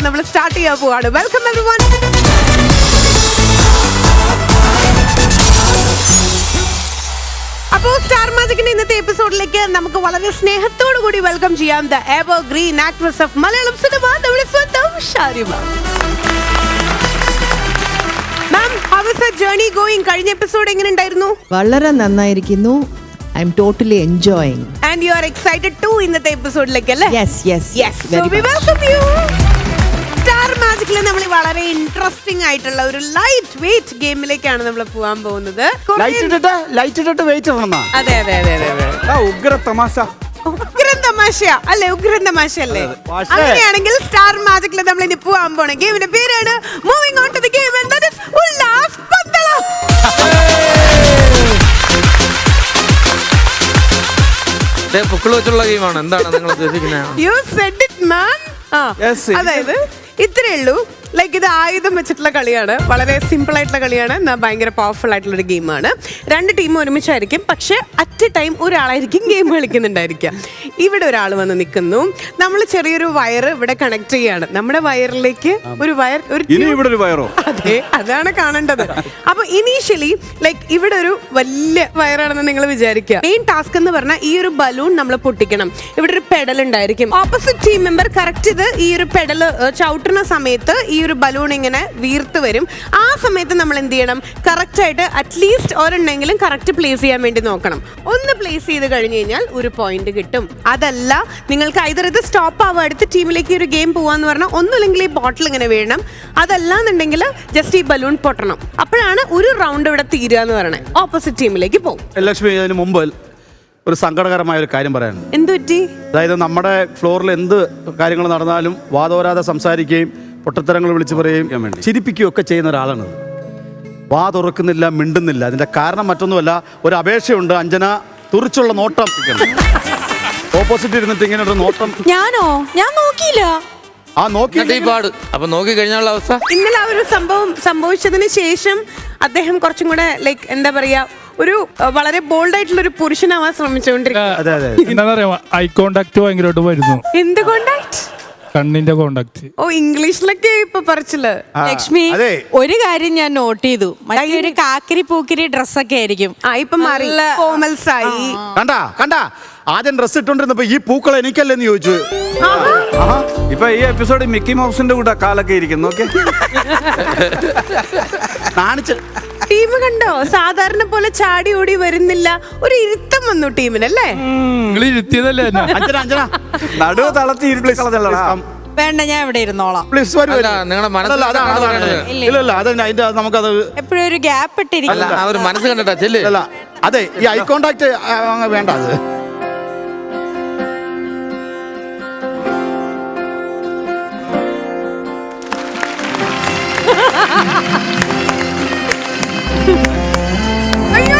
നമ്മൾ സ്റ്റാർട്ട് ചെയ്യാൻ പോവാണ്. Welcome everyone. അപ്പോൾ സ്റ്റാർ മാജിക്കിന്റെ ഇന്നത്തെ എപ്പിസോഡിലേക്ക് നമുക്ക് വളരെ സ്നേഹത്തോടു കൂടി വെൽക്കം ചെയ്യാം the evergreen actress of Malayalam cinema, നമ്മുടെ സ്വന്തം Sharima. Ma'am, how is your journey going? കഴിഞ്ഞ എപ്പിസോഡ് എങ്ങനെ ഉണ്ടായിരുന്നു? വളരെ നന്നായിരിക്കുന്നു. I'm totally enjoying. And you are excited to ഇന്നത്തെ എപ്പിസോഡിലേക്ക് അല്ലേ? Yes yes yes. So we welcome you. Star മാജിക്കിൽ നമ്മൾ വളരെ ഇൻട്രസ്റ്റിംഗ് ആയിട്ടുള്ള ഒരു ലൈറ്റ് വെയിറ്റ് ഗെയിമിലേക്കാണ് നമ്മൾ പോകാൻ പോകുന്നത്. ലൈറ്റ് ഇട്ടിട്ട് വെയിറ്റ് ഇടണം. അതെ അതെ അതെ അതെ. ഉഗ്ര തമാശ. ഉഗ്രൻ തമാശ അല്ലേ? ഉഗ്രൻ തമാശ അല്ലേ? അങ്ങനെയാണെങ്കിൽ സ്റ്റാർ മാജിക്കിൽ നമ്മൾ ഇനി പോകാൻ പോണ ഗെയിമിന്റെ പേരാണ് moving on to the game and that is Ullas Pandala. പുക്കിൾ വെച്ചുള്ള ഗെയിമാണ്. എന്താണ് നിങ്ങൾ ഉദ്ദേശിക്കുന്നത്? You said it man. അതായത് ഇത്രേ ഉള്ളൂ. ലൈക്ക് ഇത് ആയുധം വെച്ചിട്ടുള്ള കളിയാണ്. വളരെ സിമ്പിൾ ആയിട്ടുള്ള കളിയാണ്. എന്നാൽ ഭയങ്കര പവർഫുൾ ആയിട്ടുള്ള ഒരു ഗെയിമാണ്. രണ്ട് ടീം ഒരുമിച്ചായിരിക്കും, പക്ഷെ അറ്റ് എ ടൈം ഒരാളായിരിക്കും ഗെയിം കളിക്കുന്നുണ്ടായിരിക്കുക. ഇവിടെ ഒരാൾ വന്ന് നിൽക്കുന്നു. നമ്മൾ ചെറിയൊരു വയർ ഇവിടെ കണക്ട് ചെയ്യാണ്. നമ്മുടെ വയറിലേക്ക് ഒരു വയറോ? അതെ, അതാണ് കാണേണ്ടത്. അപ്പൊ ഇനീഷ്യലി ലൈക്ക് ഇവിടെ ഒരു വലിയ വയറാണെന്ന് നിങ്ങൾ വിചാരിക്കുക. മെയിൻ ടാസ്ക് എന്ന് പറഞ്ഞാൽ ഈ ഒരു ബലൂൺ നമ്മൾ പൊട്ടിക്കണം. ഇവിടെ ഒരു പെഡൽ ഉണ്ടായിരിക്കും. ഓപ്പോസിറ്റ് ടീം മെമ്പർ കറക്റ്റ് ഇത് ഈ ഒരു പെഡൽ ചവിട്ടുന്ന സമയത്ത് ഈ ഒരു ബലൂൺ ഇങ്ങനെ വീർത്ത് വരും. ആ സമയത്ത് നമ്മൾ എന്ത് ചെയ്യണം? കറക്റ്റ് ആയിട്ട് അറ്റ്ലീസ്റ്റ് ഒരെണ്ണെങ്കിലും കറക്റ്റ് പ്ലേസ് ചെയ്യാൻ വേണ്ടി നോക്കണം. ഒന്ന് പ്ലേസ് ചെയ്ത് കഴിഞ്ഞ് കഴിഞ്ഞാൽ ഒരു പോയിന്റ് കിട്ടും. അതല്ല നിങ്ങൾക്ക് ഐദർ ഇത് സ്റ്റോപ്പ് ആവുക, അടുത്ത ടീമിലേക്ക് ഒരു ഗെയിം പോവാന്ന് പറഞ്ഞാൽ ഒന്നുമില്ലെങ്കിൽ ഈ ബോട്ടിൽ ഇങ്ങനെ വീഴണം. അതല്ലാന്നുണ്ടെങ്കിൽ ജസ്റ്റ് ഈ ബലൂൺ പൊട്ടണം. അപ്പോഴാണ് ഒരു റൗണ്ട് ഇവിടെ തീരുക എന്ന് പറയണേ. ഓപ്പോസിറ്റ് ടീമിലേക്ക് പോകും. ലക്ഷ്മി, അതിന് മുമ്പ് ഒരു സങ്കടകരമായ ഒരു കാര്യം പറയാനുണ്ട്. എന്ത് പറ്റി? അതായത് നമ്മുടെ ഫ്ലോറിൽ എന്ത് കാര്യങ്ങൾ നടന്നാലും വാതോരാതെ സംസാരിക്കുകയും പൊട്ടത്തരങ്ങൾ വിളിച്ചു പറയുകയും ചിരിപ്പിക്കുകയും ഒക്കെ ചെയ്യുന്ന ഒരാളാണ്. വാ തുറക്കുന്നില്ല, മിണ്ടുന്നില്ല. അതിന്റെ കാരണം മറ്റൊന്നുമല്ല, ഒരു അപേക്ഷയുണ്ട്. അഞ്ജന തുറിച്ചുള്ള നോട്ടം. ഓപ്പോസിറ്റ് ഇരുന്നിട്ട് ഇങ്ങനെ ഒരു നോട്ടം. ഞാൻ നോക്കിയില്ല. ആ നോക്കി അപ്പൊ നോക്കി കഴിഞ്ഞാലുള്ള അവസ്ഥ. ഇന്നലെ ആ ഒരു സംഭവം സംഭവിച്ചതിന് ശേഷം അദ്ദേഹം കുറച്ചും കൂടെ ലൈക്ക് എന്താ പറയാ, ഒരു വളരെ ബോൾഡ് ആയിട്ടുള്ള ഒരു പുരുഷനാവാൻ ശ്രമിച്ചുകൊണ്ടിരിക്കും. ഐ കോണ്ടാക്ട് ഭയങ്കരമായിട്ട് വരുന്നു. എന്ത് കോണ്ടാക്ട്? കണ്ണിന്റെ കോണ്ടാക്ട്. ഓ, ഇംഗ്ലീഷിലൊക്കെ ഇപ്പൊ പറിച്ചില്ല. ലക്ഷ്മി, ഒരു കാര്യം ഞാൻ നോട്ട് ചെയ്തു. മറ്റേ ഒരു കാക്കിരി പൂക്കിരി ഡ്രസ്സൊക്കെ ആയിരിക്കും. ഇപ്പൊ മാറി, ഫോമൽസ് ആയി. കണ്ടാ ആദ്യം ഡ്രസ് ഇട്ടോണ്ടിരുന്നപ്പോ ഈ പൂക്കൾ എനിക്കല്ലെന്ന് ചോദിച്ചു. ഇപ്പൊ ഈ എപ്പിസോഡ് മിക്കി മൗസിന്റെ കൂടെ കാലൊക്കെ ഇരിക്കുന്നു. ടീം കണ്ടോ? സാധാരണ പോലെ ചാടി ഓടി വരുന്നില്ല. ഒരു ഇരുത്തം വന്നു ടീമിനല്ലേ? ഇരുത്തിയതല്ലേ നടുവ് തളർത്തി ഇരുട്ടിക്കളഞ്ഞല്ല. വേണ്ട, ഞാൻ ഇവിടെ ഇരുന്നോളാം. നിങ്ങളുടെ നമുക്കത് എപ്പോഴും ഒരു ഗ്യാപ്പ് ഇട്ടിരിക്കും. മനസ്സ് കണ്ടിട്ടാ ചെല്ല്. അതെ, ഈ ഐ കോണ്ടാക്ട് വേണ്ട. അത് അയ്യോ,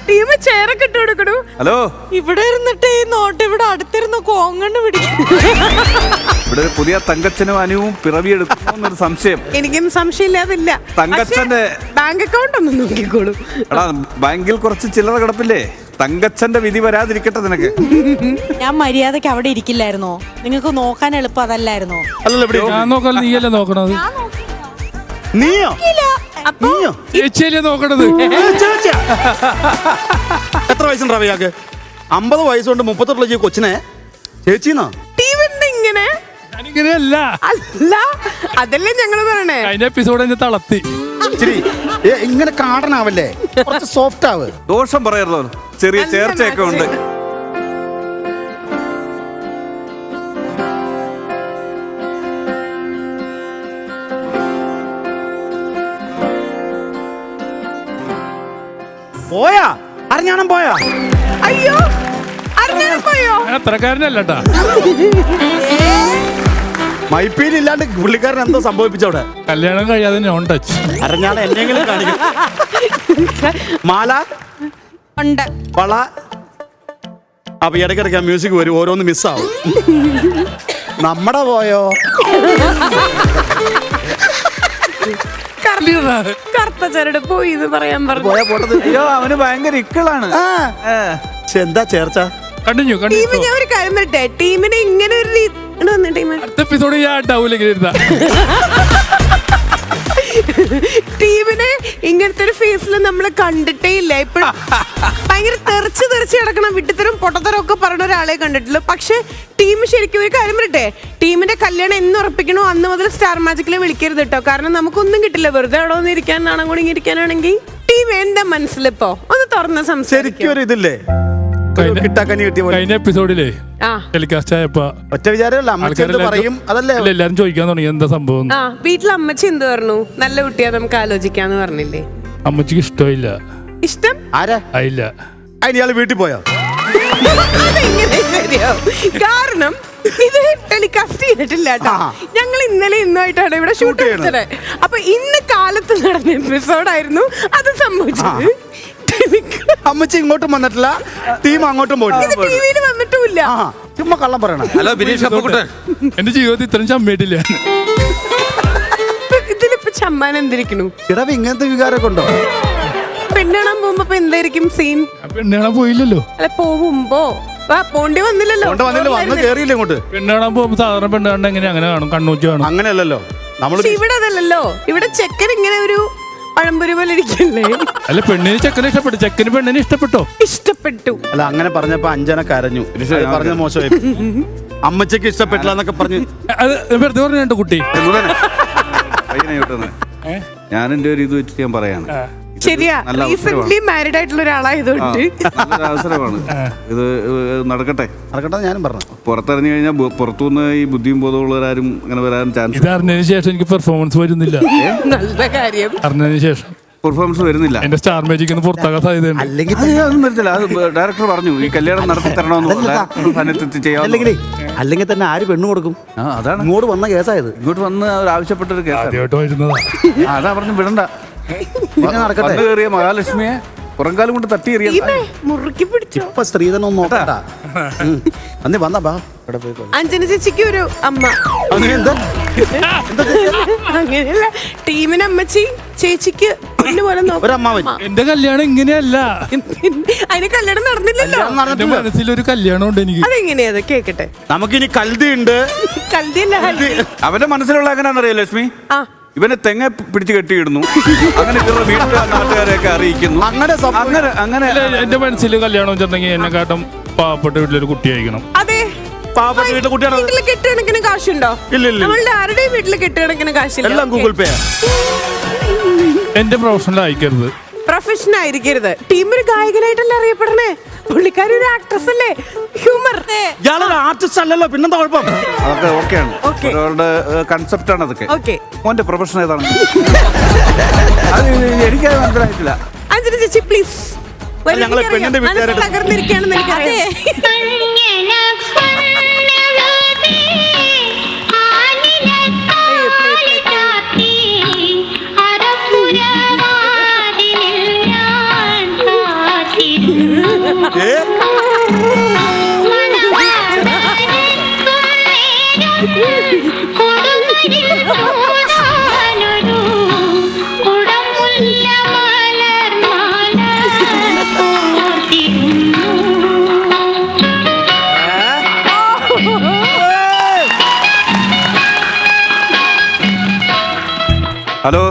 ടീം ചേരൊക്കെ ഇട്ട് കൊടുക്കണു. ഹലോ, ഇവിടെ ഇരുന്നിട്ട് ഈ നോട്ട് ഇവിടെ അടുത്തിരുന്ന് കോങ്ങണ്ട് പിടിക്കും. ഇവിടെ ഒരു പുതിയ തങ്കച്ചനും അനുവും പിറവിയെടുക്കുന്നൊരു സംശയം. എനിക്കും സംശയമില്ലാതില്ല. തങ്കച്ചന്റെ ബാങ്ക് അക്കൗണ്ട് ഒന്ന് നോക്കിക്കോളൂ. എടാ, ബാങ്കിൽ കുറച്ച് ചില്ലറ കിടപ്പില്ലേ? തങ്കച്ചന്റെ വിധി വരാതിരിക്കട്ടെ നിനക്ക്. ഞാൻ മര്യാദക്ക് അവിടെ ഇരിക്കില്ലായിരുന്നോ? നിങ്ങൾക്ക് നോക്കാൻ എളുപ്പം അതല്ലായിരുന്നോ? ഞാൻ നോക്കാൻ നീയല്ലേ നോക്കണത്? നീയോ? ചേച്ചിയല്ലേ നോക്കണത്? എത്ര വയസ്സുണ്ട് റവിയാക്ക്? 50 വയസ്സുകൊണ്ട് 38 കൊച്ചിനെ ചേച്ചിന്നാ? ടീം എന്താ ഇങ്ങനെ? ഞാനിങ്ങനെയല്ല. അല്ല, അതല്ലേ ഞങ്ങള് പറയണേ. അതിന്റെ എപ്പിസോഡ് എന്നെ തളർത്തി. ഇങ്ങനെ കാടനാവല്ലേ, കുറച്ച് സോഫ്റ്റ് ആവ്. ദോഷം പറയരുതോ, ചെറിയ ചേർച്ചയൊക്കെ ഉണ്ട്. പോയാ അറിഞ്ഞാണം പോയാ? അയ്യോ, അറിഞ്ഞാണം പോയോ? അത്രക്കാരനല്ലട്ടാ. മൈപ്പീലില്ലാണ്ട് പുള്ളിക്കാരൻ എന്തോ സംഭവിപ്പിച്ചവിടെ. കല്യാണം കഴിയാതെ നോൺ ടച്ച്. അറിഞ്ഞാണ് എന്നെങ്കിലും കാണിക്കും. മാല ഉണ്ട്, വള. അപ്പൊ ഇടയ്ക്കിടയ്ക്ക് മ്യൂസിക് വരും, ഓരോന്ന് മിസ്സാവും. നമ്മടെ പോയോ? കറുത്ത ചരട് പോയി എന്ന് പറയാൻ പറഞ്ഞു. പോയാ പോട്ടത്. അയ്യോ അവന് ഭയങ്കര ഇക്കളാണ്. പക്ഷെ എന്താ ചേർച്ച? കണ്ടിന്യൂ ടീം ഞാൻ ഒരു കാര്യം പറയട്ടെ, ടീമിന് ഇങ്ങനെ ഒരു ടീം അടുത്ത എപ്പിസോഡ് ഞാൻ ഉണ്ടാവൂലെങ്കിൽ ഇരുന്നാ ടീമിനെ ഇങ്ങനത്തെ ഒരു ഫേസിൽ നമ്മൾ കണ്ടിട്ടേ ഇല്ല. ഇപ്പോഴും ഭയങ്കര തെറിച്ച് കിടക്കണം, വിട്ടുതരും പൊട്ടത്തരം ഒക്കെ പറഞ്ഞ ഒരാളെ കണ്ടിട്ടുള്ളൂ. പക്ഷെ ടീം ശരിക്കും ഒരു കാര്യം പറയട്ടെ, ടീമിന്റെ കല്യാണം എന്ന് ഉറപ്പിക്കണോ അന്ന് മുതൽ സ്റ്റാർ മാജിക്കിൽ വിളിക്കരുത് കേട്ടോ. കാരണം നമുക്കൊന്നും കിട്ടില്ല. വെറുതെ അവിടെ ഒന്ന് ഇരിക്കാൻ നാണം കൂടി ഇരിക്കാനാണെങ്കിൽ ടീം എന്താ മനസ്സിലിപ്പോ ഒന്ന് തുറന്ന് സംസാരിക്കും. ശരിക്കും ഒരു ഇതില്ലേ, കിട്ടാക്കനി കിട്ടിയ പോലെ. കഴിഞ്ഞ എപ്പിസോഡിലെ ആ ടെലികാസ്റ്റ് ആയപ്പോ ഒറ്റ വിചാരമല്ല, അമ്മച്ചെന്ത് പറയും അതല്ലേ. എല്ലാരും ചോദിക്കാൻ തുടങ്ങി എന്താ സംഭവം. ആ വീട്ടിൽ അമ്മച്ചി എന്ത് പറഞ്ഞു? നല്ല കുട്ടിയാ, നമുക്ക് ആലോചിക്കാന്ന് പറഞ്ഞില്ലേ? അമ്മച്ചിക്ക് ഇഷ്ടമില്ല. ഇഷ്ടം ആരാ? ആയില്ല. അതിന് ഇയാള് വീട്ടിൽ പോയോ? അതെങ്ങനെ ശരിയാവും? കാരണം ഇത് ടെലികാസ്റ്റ് ചെയ്തിട്ടില്ല കേട്ടോ. ഞങ്ങൾ ഇന്നലെ ഇന്നുമായിട്ടാണ് ഇവിടെ ഷൂട്ട് ചെയ്തത്. അപ്പൊ ഇന്ന് കാലത്ത് നടന്ന എപ്പിസോഡായിരുന്നു അത് സംഭവിച്ചത്. അമ്മച്ചി ഇങ്ങോട്ടും വന്നിട്ടില്ല, ടീം അങ്ങോട്ടും പോയിട്ടില്ല. ടിവിയിൽ വന്നിട്ടുമില്ല. ചുമ്മാ കള്ളം പറയണം. ഹലോ ബിനീഷ് അപ്പുക്കുട്ടൻ. എന്റെ ജീവിതത്തിൽ ഇത്രയും ചമ്മയിട്ടില്ല. ഇതിലിപ്പോ ചമ്മാൻ എന്തിരിക്കണു? ഇടവ് ഇങ്ങനത്തെ വികാരമൊക്കെ ഉണ്ടോ? പെണ്ണാണാൻ പോകുമ്പോ ഇപ്പൊ എന്തായിരിക്കും സീൻ? പെണ്ണാണാൻ പോയില്ലല്ലോ. അല്ല പോകുമ്പോ പോണ്ടി വന്നില്ലല്ലോ. വന്ന് കേറിയില്ല ഇങ്ങോട്ട്. പെണ്ണാണാൻ പോകുമ്പോ സാധാരണ പെണ്ണാണ്ട് എങ്ങനെ അങ്ങനെ കാണും, കണ്ണൂച്ച് കാണും. അങ്ങനെയല്ലല്ലോ നമ്മള്. പക്ഷെ ഇവിടെ അതല്ലല്ലോ. ഇവിടെ ചെക്കൻ ഇങ്ങനെ ഒരു പഴംപൊരി പോലെ ഇരിക്കല്ലേ. അല്ല പെണ്ണിന് ചെക്കനെ ഇഷ്ടപ്പെട്ടു, ചെക്കന് പെണ്ണിനെ ഇഷ്ടപ്പെട്ടോ? ഇഷ്ടപ്പെട്ടു. അല്ല അങ്ങനെ പറഞ്ഞപ്പോ അഞ്ജന കരഞ്ഞു. പറഞ്ഞ മോശമായി. അമ്മച്ചക്ക് ഇഷ്ടപ്പെട്ടില്ല എന്നൊക്കെ പറഞ്ഞു. അത് വെറുതെ പറഞ്ഞു കുട്ടി. ഞാൻ എന്റെ ഒരു ഇത് വെച്ചിട്ട് ഞാൻ പറയാണ്, ശരിയാ, നല്ല റീസെന്റ് മാരീഡ് ആയിട്ടുള്ള ഒരാളായതുകൊണ്ട് നല്ലൊരു അവസരമാണ് ഇത്. നടക്കട്ടെ നടക്കട്ടെ. ഞാനും പറഞ്ഞു പുറത്തിറങ്ങി കഴിഞ്ഞാൽ പുറത്തുനിന്ന് ഈ ബുദ്ധിയും ബോധമുള്ളവരാരും അങ്ങനെ വരാൻ ചാൻസ്. ഇത് അറിഞ്ഞതിന് ശേഷം എനിക്ക് പെർഫോമൻസ് വരുന്നില്ല. നല്ല കാര്യം. അറിഞ്ഞതിന് ശേഷം പെർഫോമൻസ് വരുന്നില്ല. എന്റെ സ്റ്റാർ മാജിക് ഒന്ന് പുറത്താക്കാൻ സാധ്യതയുണ്ട്. അല്ലെങ്കിൽ അതൊന്നും വരത്തില്ല. അത് ഡയറക്ടർ പറഞ്ഞു ഈ കല്യാണം നടത്തി തരണമെന്ന് ചെയ്യാം. അല്ലെങ്കിൽ തന്നെ ആര് പെണ്ണു കൊടുക്കും? അതാണ് ഇങ്ങോട്ട് വന്ന കേസായത്. ഇങ്ങോട്ട് വന്ന് അവർ ആവശ്യപ്പെട്ടൊരു കേസ്. ആദ്യമായിട്ട് വരുന്നതാ. അതാ പറഞ്ഞു വിടണ്ട. നടക്കട്ടെ. വന്ന് കയറിയ മഹാലക്ഷ്മിയെ പുറംകാലം കൊണ്ട് തട്ടി എറിയാൻ. മുറുക്കി പിടിച്ചു. ഇപ്പൊ സ്ത്രീധനം ഒന്നും നോക്കണ്ട. അന്നേ വന്നാ ബാ. അഞ്ജന ചേച്ചിക്ക് ഒരു അമ്മ. എന്താ അങ്ങനെയല്ല, ടീമിന് അമ്മച്ചി, ചേച്ചിക്ക് പൊന്നു പോലെ ഒരമ്മാവൻ. എന്റെ കല്യാണം ഇങ്ങനെയല്ല. അതിന് കല്യാണം നടന്നില്ലല്ലോ. എന്റെ മനസ്സിലൊരു കല്യാണം ഉണ്ട് എനിക്ക്. അതെങ്ങനെയാ? അത് കേക്കട്ടെ. നമുക്കിനി കൽദി ഉണ്ട്. കൽദിയല്ല, ഹൽദി. അവന്റെ മനസ്സിലുള്ള എങ്ങനെയാണെന്നറിയോ ലക്ഷ്മി? ആ ഇവനെ തെങ്ങ പിടിച്ച് കെട്ടിയിടുന്നു. അങ്ങനെ വീട്ടുകാർ നാട്ടുകാരെയൊക്കെ അറിയിക്കുന്നു. അങ്ങനെ അങ്ങനെ അങ്ങനെ എന്റെ മനസ്സിൽ കല്യാണം വെച്ചിട്ടുണ്ടെങ്കിൽ എന്നെക്കാട്ടും പാവപ്പെട്ട വീട്ടിലൊരു കുട്ടിയായിരിക്കണം. അതെ, പാവപ്പെട്ട വീട്ടിലെ കുട്ടിയാണ്. വീട്ടില് കെട്ടുകണക്കിന് കാശുണ്ടോ? ഇല്ല. നമ്മളുടെ ആരുടെയും വീട്ടില് കെട്ടുകണക്കിന് കാശില്ല. എല്ലാം ഗൂഗിൾ പേ. എന്റെ പ്രൊഫഷണൽ അയക്കരുത്. പ്രൊഫഷൻ ആയിരിക്കരുത്. ടീം ഒരു ഗായകനായിട്ടല്ലേ അറിയപ്പെടണേ? പുള്ളിക്കാരി ഒരു ആക്ട്രസ് അല്ലേ? ഹ്യൂമർ. ഇയാളൊരു ആർട്ടിസ്റ്റ് അല്ലല്ലോ, പിന്നെന്താ കുഴപ്പം? അതൊക്കെ ഓക്കെയാണ്. Okay. അവരുടെ കൺസെപ്റ്റ് ആണ് അതൊക്കെ. ഓക്കെ, മോന്റെ പ്രൊഫഷൻ ഏതാണ്? അത് എനിക്കത് മനസ്സിലായിട്ടില്ല. അഞ്ജന ചേച്ചി പ്ലീസ്. ഞങ്ങളെ പെണ്ണിന്റെ വീട്ടുകാരെ തകർന്നിരിക്കുകയാണെന്ന് എനിക്കറിയാം. ഹലോ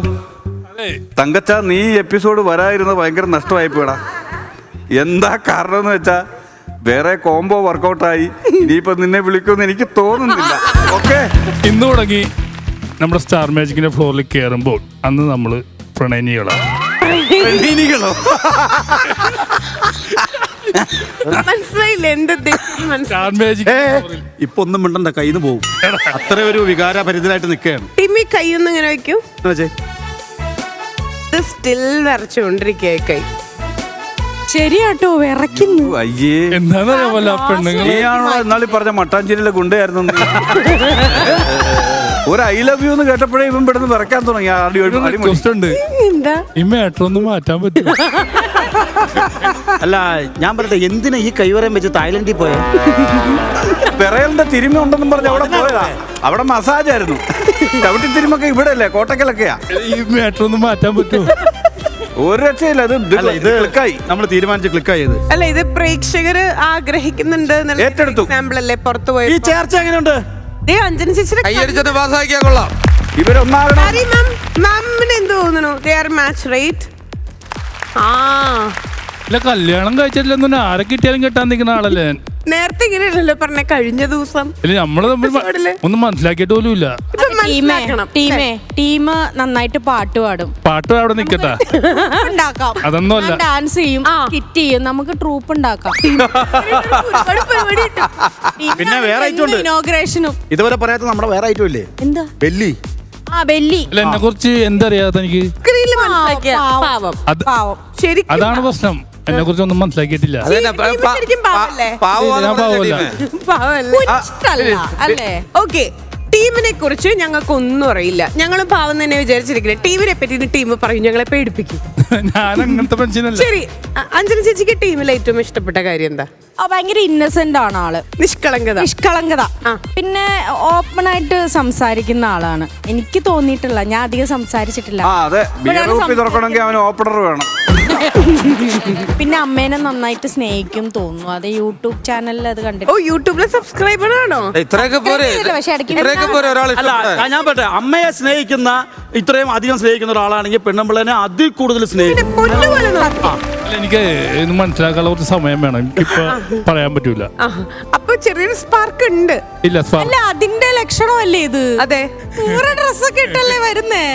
തങ്കച്ച, നീ എപ്പിസോഡ് വരാതിരുന്നത് ഭയങ്കര നഷ്ടമായി പോയടാ. എന്താ കാരണം എന്ന് വെച്ചാ വേറെ കോംബോ വർക്കൗട്ടായി. ഇനിയിപ്പോ നിന്നെ വിളിക്കുമെന്ന് എനിക്ക് തോന്നുന്നില്ല. ഓക്കെ, ഇന്ന് തുടങ്ങി നമ്മുടെ സ്റ്റാർ മാജിക്കിന്റെ ഫ്ലോറിൽ കയറുമ്പോൾ അന്ന് നമ്മള് പ്രണയിനികളാണ്. മനസ്സിലായില്ല എന്ത് സ്റ്റാർ മാജിക് ഇപ്പൊ ഒന്നും മിണ്ടണ്ട, കയ്യിൽ നിന്ന് പോകും. അത്ര ഒരു വികാരഭരിതനായിട്ട് നിൽക്കുകയാണ്. ടീമി കൈയൊന്നും ഇങ്ങനെ വെക്കൂ. എന്നുവെച്ചേ ഇത് സ്റ്റിൽ വരച്ചുകൊണ്ടിരിക്കുക കൈ. ശരിയാട്ടോ, വിറയ്ക്കുന്നു. അയ്യേ, എന്താന്നറിയാമല്ല പെണ്ണുങ്ങൾ. നീയാണോ എന്നാളി പറഞ്ഞ മട്ടാഞ്ചേരിയിലെ ഗുണ്ടയായിരുന്നു നീ? ഒരു ഐ ലവ് യു എന്ന് കേട്ടപ്പോഴേ ഇവൻ പെടുന്ന് വിറക്കാൻ തുടങ്ങി. റിക്വസ്റ്റ് ഉണ്ട്, എന്താ ഈ മാറ്റർ ഒന്ന് മാറ്റാൻ പറ്റും? അല്ല ഞാൻ പറയട്ടെ, എന്തിനാ ഈ കൈവരം വെച്ച് തായ്ലൻഡിൽ പോയ? വിറയലിന്റെ തിരുമ ഉണ്ടെന്നും പറഞ്ഞ് അവിടെ പോയതാ. അവിടെ മസാജ് ആയിരുന്നു. ചവിട്ടി തിരുമൊക്കെ ഇവിടെ അല്ലേ, കോട്ടക്കലൊക്കെയാ. ഈ മാറ്റർ ഒന്ന് മാറ്റാൻ പറ്റുമോ? ഒരു രക്ഷയില്ല. ഇത് ക്ലിക്കായി, നമ്മൾ തീരുമാനിച്ച് ക്ലിക്കായി. ഇത് അല്ല, ഇത് പ്രേക്ഷകർ ആഗ്രഹിക്കുന്നുണ്ട് ഏറ്റെടുത്തു. എക്സാമ്പിൾ അല്ലേ പുറത്തു പോയി. ഈ ചേർച്ച എങ്ങനെയുണ്ട്? അഞ്ജന ചേച്ചിയുടെ കൈയടിച്ചിട്ട് പാസ്സാക്കിയാ കൊള്ളാം. ഇവരൊന്നാകണം. മാമിന് എന്ത് തോന്നുന്നു? They are match rate. ആ ഇല്ല, കല്യാണം കഴിച്ചിട്ടില്ലെന്നു ആരെ കിട്ടിയാലും കിട്ടാൻ നിൽക്കുന്ന ആളല്ലേ ഞാൻ. നേരത്തെ ഇങ്ങനെയല്ലല്ലോ പറഞ്ഞ കഴിഞ്ഞ ദിവസം. ഇല്ല, നമ്മള് തമ്മിൽ ഒന്നും മനസ്സിലാക്കിയിട്ട് പോലും ഇല്ല. ഇപ്പൊ മനസ്സിലാക്കണം. ടീം നന്നായിട്ട് പാട്ട് പാടും. പാട്ട് അവിടെ നിക്കട്ടെ, ഉണ്ടാക്കാം. അതൊന്നും അല്ല. ഡാൻസ് ചെയ്യും, സ്കിറ്റ് ചെയ്യും, നമുക്ക് ട്രൂപ്പ് ഉണ്ടാക്കാം. ഒരുപാട് പരിപാടി ഉണ്ട്. പിന്നെ വേറെ ഐറ്റം ഉണ്ട്. ഇനോഗ്രേഷനും ഇതുവരെ പറയാത്ത നമ്മുടെ വേറെ ഐറ്റം ഇല്ലേ? എന്താ? ബെല്ലി. ബെല്ലി. അല്ല, എന്നെ കുറിച്ച് എന്തറിയാത്ത എനിക്ക്? സ്ക്രീനിൽ മനസ്സിലാക്കിയ പാവം. അത് പാവം. ശരിക്കും അതാണ് പ്രശ്നം. എന്നെ കുറിച്ച് ഒന്നും മനസ്സിലാക്കിയിട്ടില്ല. അതന്നെ, ശരിക്കും പാവല്ലേ? ഞാൻ പാവമല്ല. പാവല്ലേ? ഇഷ്ടല്ല അല്ലേ? ഓക്കെ, ടീമിനെ കുറിച്ച് ഞങ്ങൾക്ക് ഒന്നും അറിയില്ല. ഞങ്ങളും പാവം തന്നെ വിചാരിച്ചിരിക്കുന്നത്. ടീമിനെ പറ്റി ടീം പറയും, ഞങ്ങളെ പേടിപ്പിക്കും. ഞാൻ അങ്ങനത്തെ പെൻഷനല്ല. ശരി, അഞ്ജന ചേച്ചിക്ക് ടീമിൽ ഏറ്റവും ഇഷ്ടപ്പെട്ട കാര്യം എന്താ? ഭയങ്കര ഇന്നസെന്റ് ആണ് ആള്. നിഷ്കളങ്കത. പിന്നെ ഓപ്പൺ ആയിട്ട് സംസാരിക്കുന്ന ആളാണ്. എനിക്ക് തോന്നിയിട്ടില്ല, ഞാൻ അധികം സംസാരിച്ചിട്ടില്ല. അതെ, ബിയർ കുപ്പി തുറക്കണമെങ്കിൽ അവന് ഓപ്പണർ വേണം. പിന്നെ അമ്മേനെ നന്നായിട്ട് സ്നേഹിക്കും തോന്നുന്നു. അത് യൂട്യൂബ് ചാനലിൽ അത് കണ്ടിട്ട്. ഓ, യൂട്യൂബിലെ സബ്സ്ക്രൈബർ ആണോ? ഇത്രയൊക്കെ പോരെ, പക്ഷെ ഇടയ്ക്ക് ഇത്രയൊക്കെ പോരെ ഒരാൾ അല്ല, ഞാൻ പറയട്ടെ, അമ്മയെ സ്നേഹിക്കുന്ന, ഇത്രയും അധികം സ്നേഹിക്കുന്ന ഒരാളാണെങ്കിൽ പെണ്ണുമ്പിള്ളേനെ അതിൽ കൂടുതൽ സ്നേഹിക്കും. പൊന്നുപോലെ നോക്കി. അല്ല, എനിക്ക് ഇത് മനസ്സിലാക്കാനുള്ള കുറച്ച് സമയം വേണം. എനിക്കിപ്പോ പറയാൻ പറ്റൂല. അപ്പൊ ചെറിയൊരു സ്പാർക്ക് ഉണ്ട്. ഇല്ല, അല്ല, അതിന്റെ ലക്ഷണമല്ലേ ഇത്? അതെ, പൂറ ഡ്രസ്സൊക്കെ ഇട്ടല്ലേ വരുന്നേ.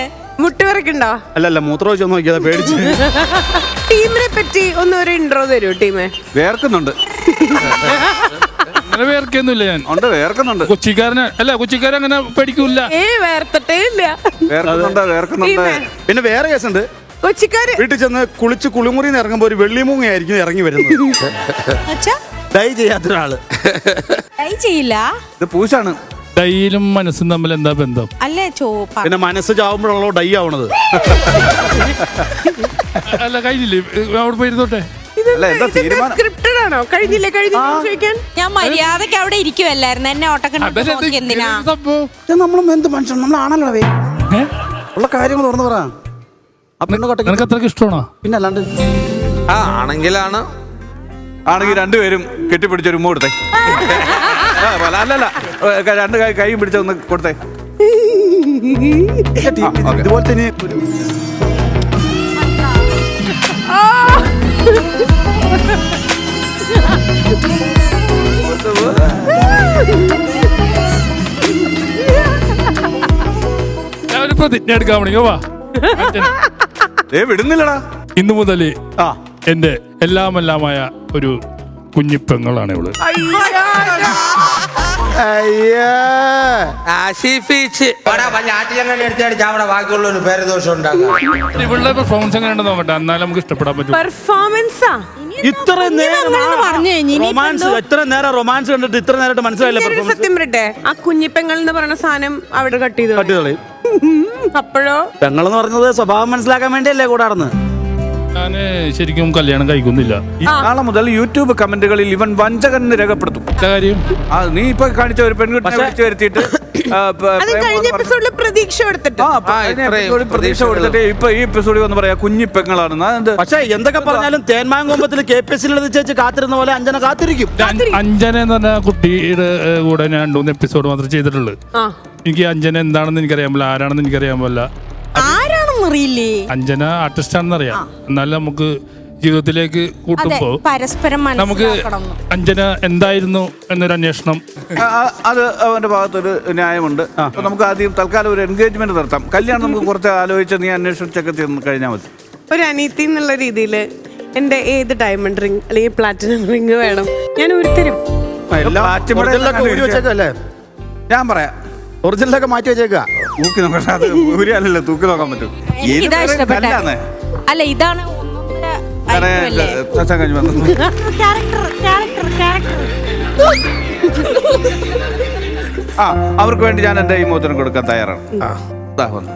മുട്ടുവിറക്കുണ്ടോ? അല്ലല്ല, മൂത്രം വെച്ച് നോക്കിയതാ, പേടിച്ച്. ടീമിനെ പറ്റി ഒരു ഇൻട്രോ തരൂ. ടീമെ വേർക്കുന്നുണ്ട്. അങ്ങനെ വേർക്കൊന്നുമില്ല ഞാൻ. ഉണ്ട്, വേർക്കുന്നുണ്ട്. കൊച്ചിക്കാരൻ അങ്ങനെ പഠിക്കൂല. വേർത്തിട്ടേ ഇല്ല. വേർക്കുന്നുണ്ട്. പിന്നെ വേറെ കേസുണ്ട്. കൊച്ചിക്കാര് വീട്ടിൽ ചെന്ന് കുളിച്ച് കുളിമുറിന്ന് ഇറങ്ങുമ്പോ ഒരു വെള്ളിമൂങ്ങയായിരിക്കും ഇറങ്ങി വരുന്നത്. ഡൈ ചെയ്യാത്ത ഒരാള്. ചെയ്യില്ല. ഇത് പൂശാണ്. ഡൈയിലും മനസ്സും തമ്മിൽ എന്താ ബന്ധം? അല്ലേ പിന്നെ മനസ്സ് ചാവുമ്പോഴല്ലോ ഡൈ ആവണത്. അല്ല, കഴിഞ്ഞില്ലേ? അവിടെ പോയിരുന്നോട്ടെ. സ്ക്രിപ്റ്റഡ് ആണോ? കഴിഞ്ഞില്ലേ? ചോദിക്കാൻ ഞാൻ മര്യാദക്ക് അവിടെ ഇരിക്കുവല്ലായിരുന്നു. എന്നെ ഓട്ടക്കണ്ണ എന്തിനാ? നമ്മളും എന്ത് മനുഷ്യൻ, നമ്മളാണല്ലോ ഉള്ള കാര്യങ്ങൾ തുറന്നു പറ. നിനക്ക് അത്രക്ക് ഇഷ്ടമാണോ? പിന്നെ അല്ലാണ്ട് ആണെങ്കിൽ രണ്ടുപേരും കെട്ടിപ്പിടിച്ചൊരു ഉമ്മ കൊടുത്തേ. അല്ലല്ല, രണ്ട് കൈയും പിടിച്ച ഒന്ന് കൊടുത്തേ. ഇതുപോലെ തന്നെ ഞാൻ ഒരു പ്രതിജ്ഞ എടുക്കാൻ വേണമെങ്കിൽ വാ. വിടുന്നില്ലടാ. ഇന്നു മുതൽ എന്റെ എല്ലാമെല്ലാമായ ഒരു കുഞ്ഞിപ്പെങ്ങളാണ് ഇവള്. ഇവളുടെ പെർഫോമൻസ് എങ്ങനെയുണ്ടെന്ന് നോക്കട്ടെ, എന്നാലും നമുക്ക് ഇഷ്ടപ്പെടാൻ പറ്റും. പെർഫോമൻസാ ഇത്ര നേരം റൊമാൻസ് കണ്ടിട്ട് ഇത്ര നേരമായിട്ട് മനസ്സിലായില്ല. സത്യം പറയട്ടെ, ആ കുഞ്ഞിപ്പെങ്ങൾ എന്ന് പറയുന്ന സാധനം അവിടെ കട്ട് ചെയ്തു. അപ്പോഴോ പെങ്ങളെന്ന് പറഞ്ഞത് സ്വഭാവം മനസ്സിലാക്കാൻ വേണ്ടിയല്ലേ കൂടാർന്ന്. ഞാന് ശരിക്കും കല്യാണം കഴിക്കുന്നില്ല. നാളെ മുതൽ യൂട്യൂബ് കമന്റുകളിൽ ഇവൻ വഞ്ചകൻ രേഖപ്പെടുത്തും. കാര്യം നീ ഇപ്പൊ കാണിച്ച ഒരു പെൺകുട്ടിയെ വിളിച്ചു വരുത്തിയിട്ട് കഴിഞ്ഞ എപ്പിസോഡിൽ പ്രതീക്ഷ കൊടുത്തിട്ട് പ്രതീക്ഷ കൊടുത്തിട്ട് ഇപ്പൊ ഈ എപ്പിസോഡിൽ വന്ന് പറയാ കുഞ്ഞിപ്പെങ്ങളാണ്. പക്ഷെ എന്തൊക്കെ പറഞ്ഞാലും തേന്മാങ്കൊമ്പത്തിൽ KPSC ചേച്ചി കാത്തിരുന്ന പോലെ അഞ്ജന കാത്തിരിക്കും. അഞ്ജന എന്ന് പറഞ്ഞ കുട്ടിയുടെ കൂടെ ഞാൻ 2-3 എപ്പിസോഡ് മാത്രമേ ചെയ്തിട്ടുള്ളൂ. എനിക്ക് അഞ്ജന എന്താണെന്ന് എനിക്കറിയാൻ പറ്റില്ല, ആരാണെന്ന് എനിക്കറിയാൻ പറ്റില്ല. ആരാണെന്നറിയില്ലേ? അഞ്ജന ആർട്ടിസ്റ്റ് ആണെന്ന് അറിയാം. എന്നാലും നമുക്ക് ജീവിതത്തിലേക്ക് കൂട്ടുമ്പോ പരസ്പരം നമുക്ക് അഞ്ജന എന്തായിരുന്നു എന്നൊരു അന്വേഷണം. അത് അവന്റെ ഭാഗത്തൊരു ന്യായമുണ്ട്. അപ്പൊ നമുക്ക് ആദ്യം തൽക്കാലം ഒരു എൻഗേജ്മെന്റ് നടത്താം. കല്യാണം നമുക്ക് കുറച്ച് ആലോചിച്ച് നീ അന്വേഷിച്ചൊക്കെ കഴിഞ്ഞാൽ മതി. ഒരു അനീതി എന്നുള്ള രീതിയിൽ എന്റെ ഏത് ഡയമണ്ട് റിംഗ് അല്ലെങ്കിൽ പ്ലാറ്റിനം റിംഗ് വേണം? ഞാൻ ഉരുത്തരും. ഞാൻ പറയാം, ഒറിജിനലൊക്കെ മാറ്റി വെച്ചേക്കുക. തൂക്കി നോക്കാം. അത് ഊരിയല്ലല്ലോ തൂക്കി നോക്കാൻ പറ്റും. അല്ല, ഇതാണ് അവർക്ക് വേണ്ടി ഞാൻ എന്റെ ഈ മോതിരം കൊടുക്കാൻ തയ്യാറാണ്.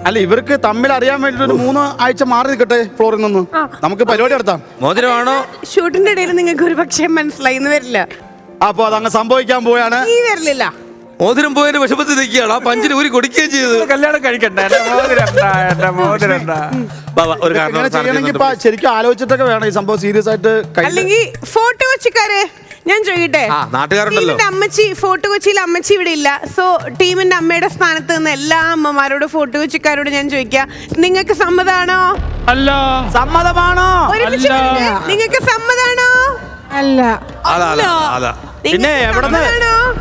അല്ല, ഇവർക്ക് തമ്മിൽ അറിയാൻ വേണ്ടിട്ട് ഒരു 3 ആഴ്ച മാറി നിൽക്കട്ടെ ഫ്ലോറിൽ നിന്ന്. നമുക്ക് പരിപാടി നടത്താം. മോതിരമാണോ? ഷൂട്ടിന്റെ ഇടയിൽ നിങ്ങൾക്ക് ഒരു പക്ഷേ മനസ്സിലായിന്ന് വരില്ല. അപ്പൊ അതങ്ങ് സംഭവിക്കാൻ പോവാണ്. നീ വരില്ല. മോതിരം പോയതിന്റെ വിഷമത്തിൽ നിൽക്കുകയാണ് ആ പഞ്ചിന് ഊരി കൊടുക്കുകയും ചെയ്തത്. കല്യാണം കഴിക്കണ്ട എന്റെ മോതിരണ്ട. ഒരു കാരണം ഇങ്ങനെ ചെയ്യണമെങ്കിൽ ഇപ്പൊ ശരിക്കും ആലോചിച്ചിട്ടൊക്കെ വേണം ഈ സംഭവം സീരിയസ് ആയിട്ട് അല്ലെങ്കിൽ ഫോർട്ട് കൊച്ചിക്കാരെ ഞാൻ ചോദിക്കട്ടെ, ആ, നാട്ടുകാരുണ്ടല്ലോ. ടീമിന്റെ അമ്മച്ചി ഫോർട്ട് കൊച്ചിയിൽ അമ്മച്ചി ഇവിടെ ഇല്ല. സോ ടീമിന്റെ അമ്മയുടെ സ്ഥാനത്ത് നിന്ന് എല്ലാ അമ്മമാരോടും ഫോർട്ട് കൊച്ചിക്കാരോട് ഞാൻ ചോദിക്കാം, നിങ്ങൾക്ക് സമ്മതാണോ? അല്ല. സമ്മതമാണോ? ഒരുമിച്ച് പറഞ്ഞേ, നിങ്ങൾക്ക് സമ്മതാണോ? അല്ല. അതാ പിന്നെ എവിടുന്ന്?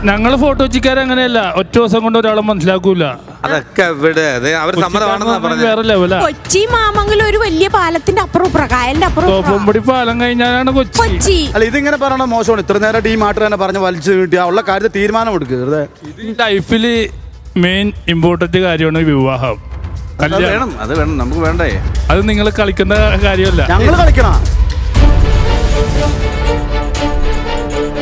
ഞങ്ങള് ഫോട്ടോ വെച്ചിക്കാരെ അങ്ങനെയല്ല, ഒറ്റ ദിവസം കൊണ്ട് ഒരാളെ മനസ്സിലാക്കൂല. അതൊക്കെ ഇവിടെ അവർ സമ്മതമാണെന്നാ പറഞ്ഞത്. വേറെ ലെവലാ. കൊച്ചി മാമംഗലം ഒരു വലിയ പാലത്തിന്റെ അപ്പുറം കായലിന്റെ അപ്പുറം തോപ്പുംപടി പാലം കഴിഞ്ഞാലാണ് കൊച്ചി. കൊച്ചി. അല്ല ഇതിങ്ങനെ പറയണ മോശമാണ്. ഇത്ര നേരം ഈ മാട്ട് തന്നെ പറഞ്ഞ് വലിച്ചു കിട്ടിയ ഉള്ള കാര്യത്തിൽ തീരുമാനം എടുക്കുക വെറുതെ. ലൈഫില് മെയിൻ ഇമ്പോർട്ടന്റ് കാര്യമാണ് വിവാഹം, അത് കല്യാണം. വേണം, അത് വേണം, നമുക്ക് വേണ്ടേ? അത് നിങ്ങൾ കളിക്കുന്ന കാര്യമല്ല. ഞങ്ങള് കളിക്കണ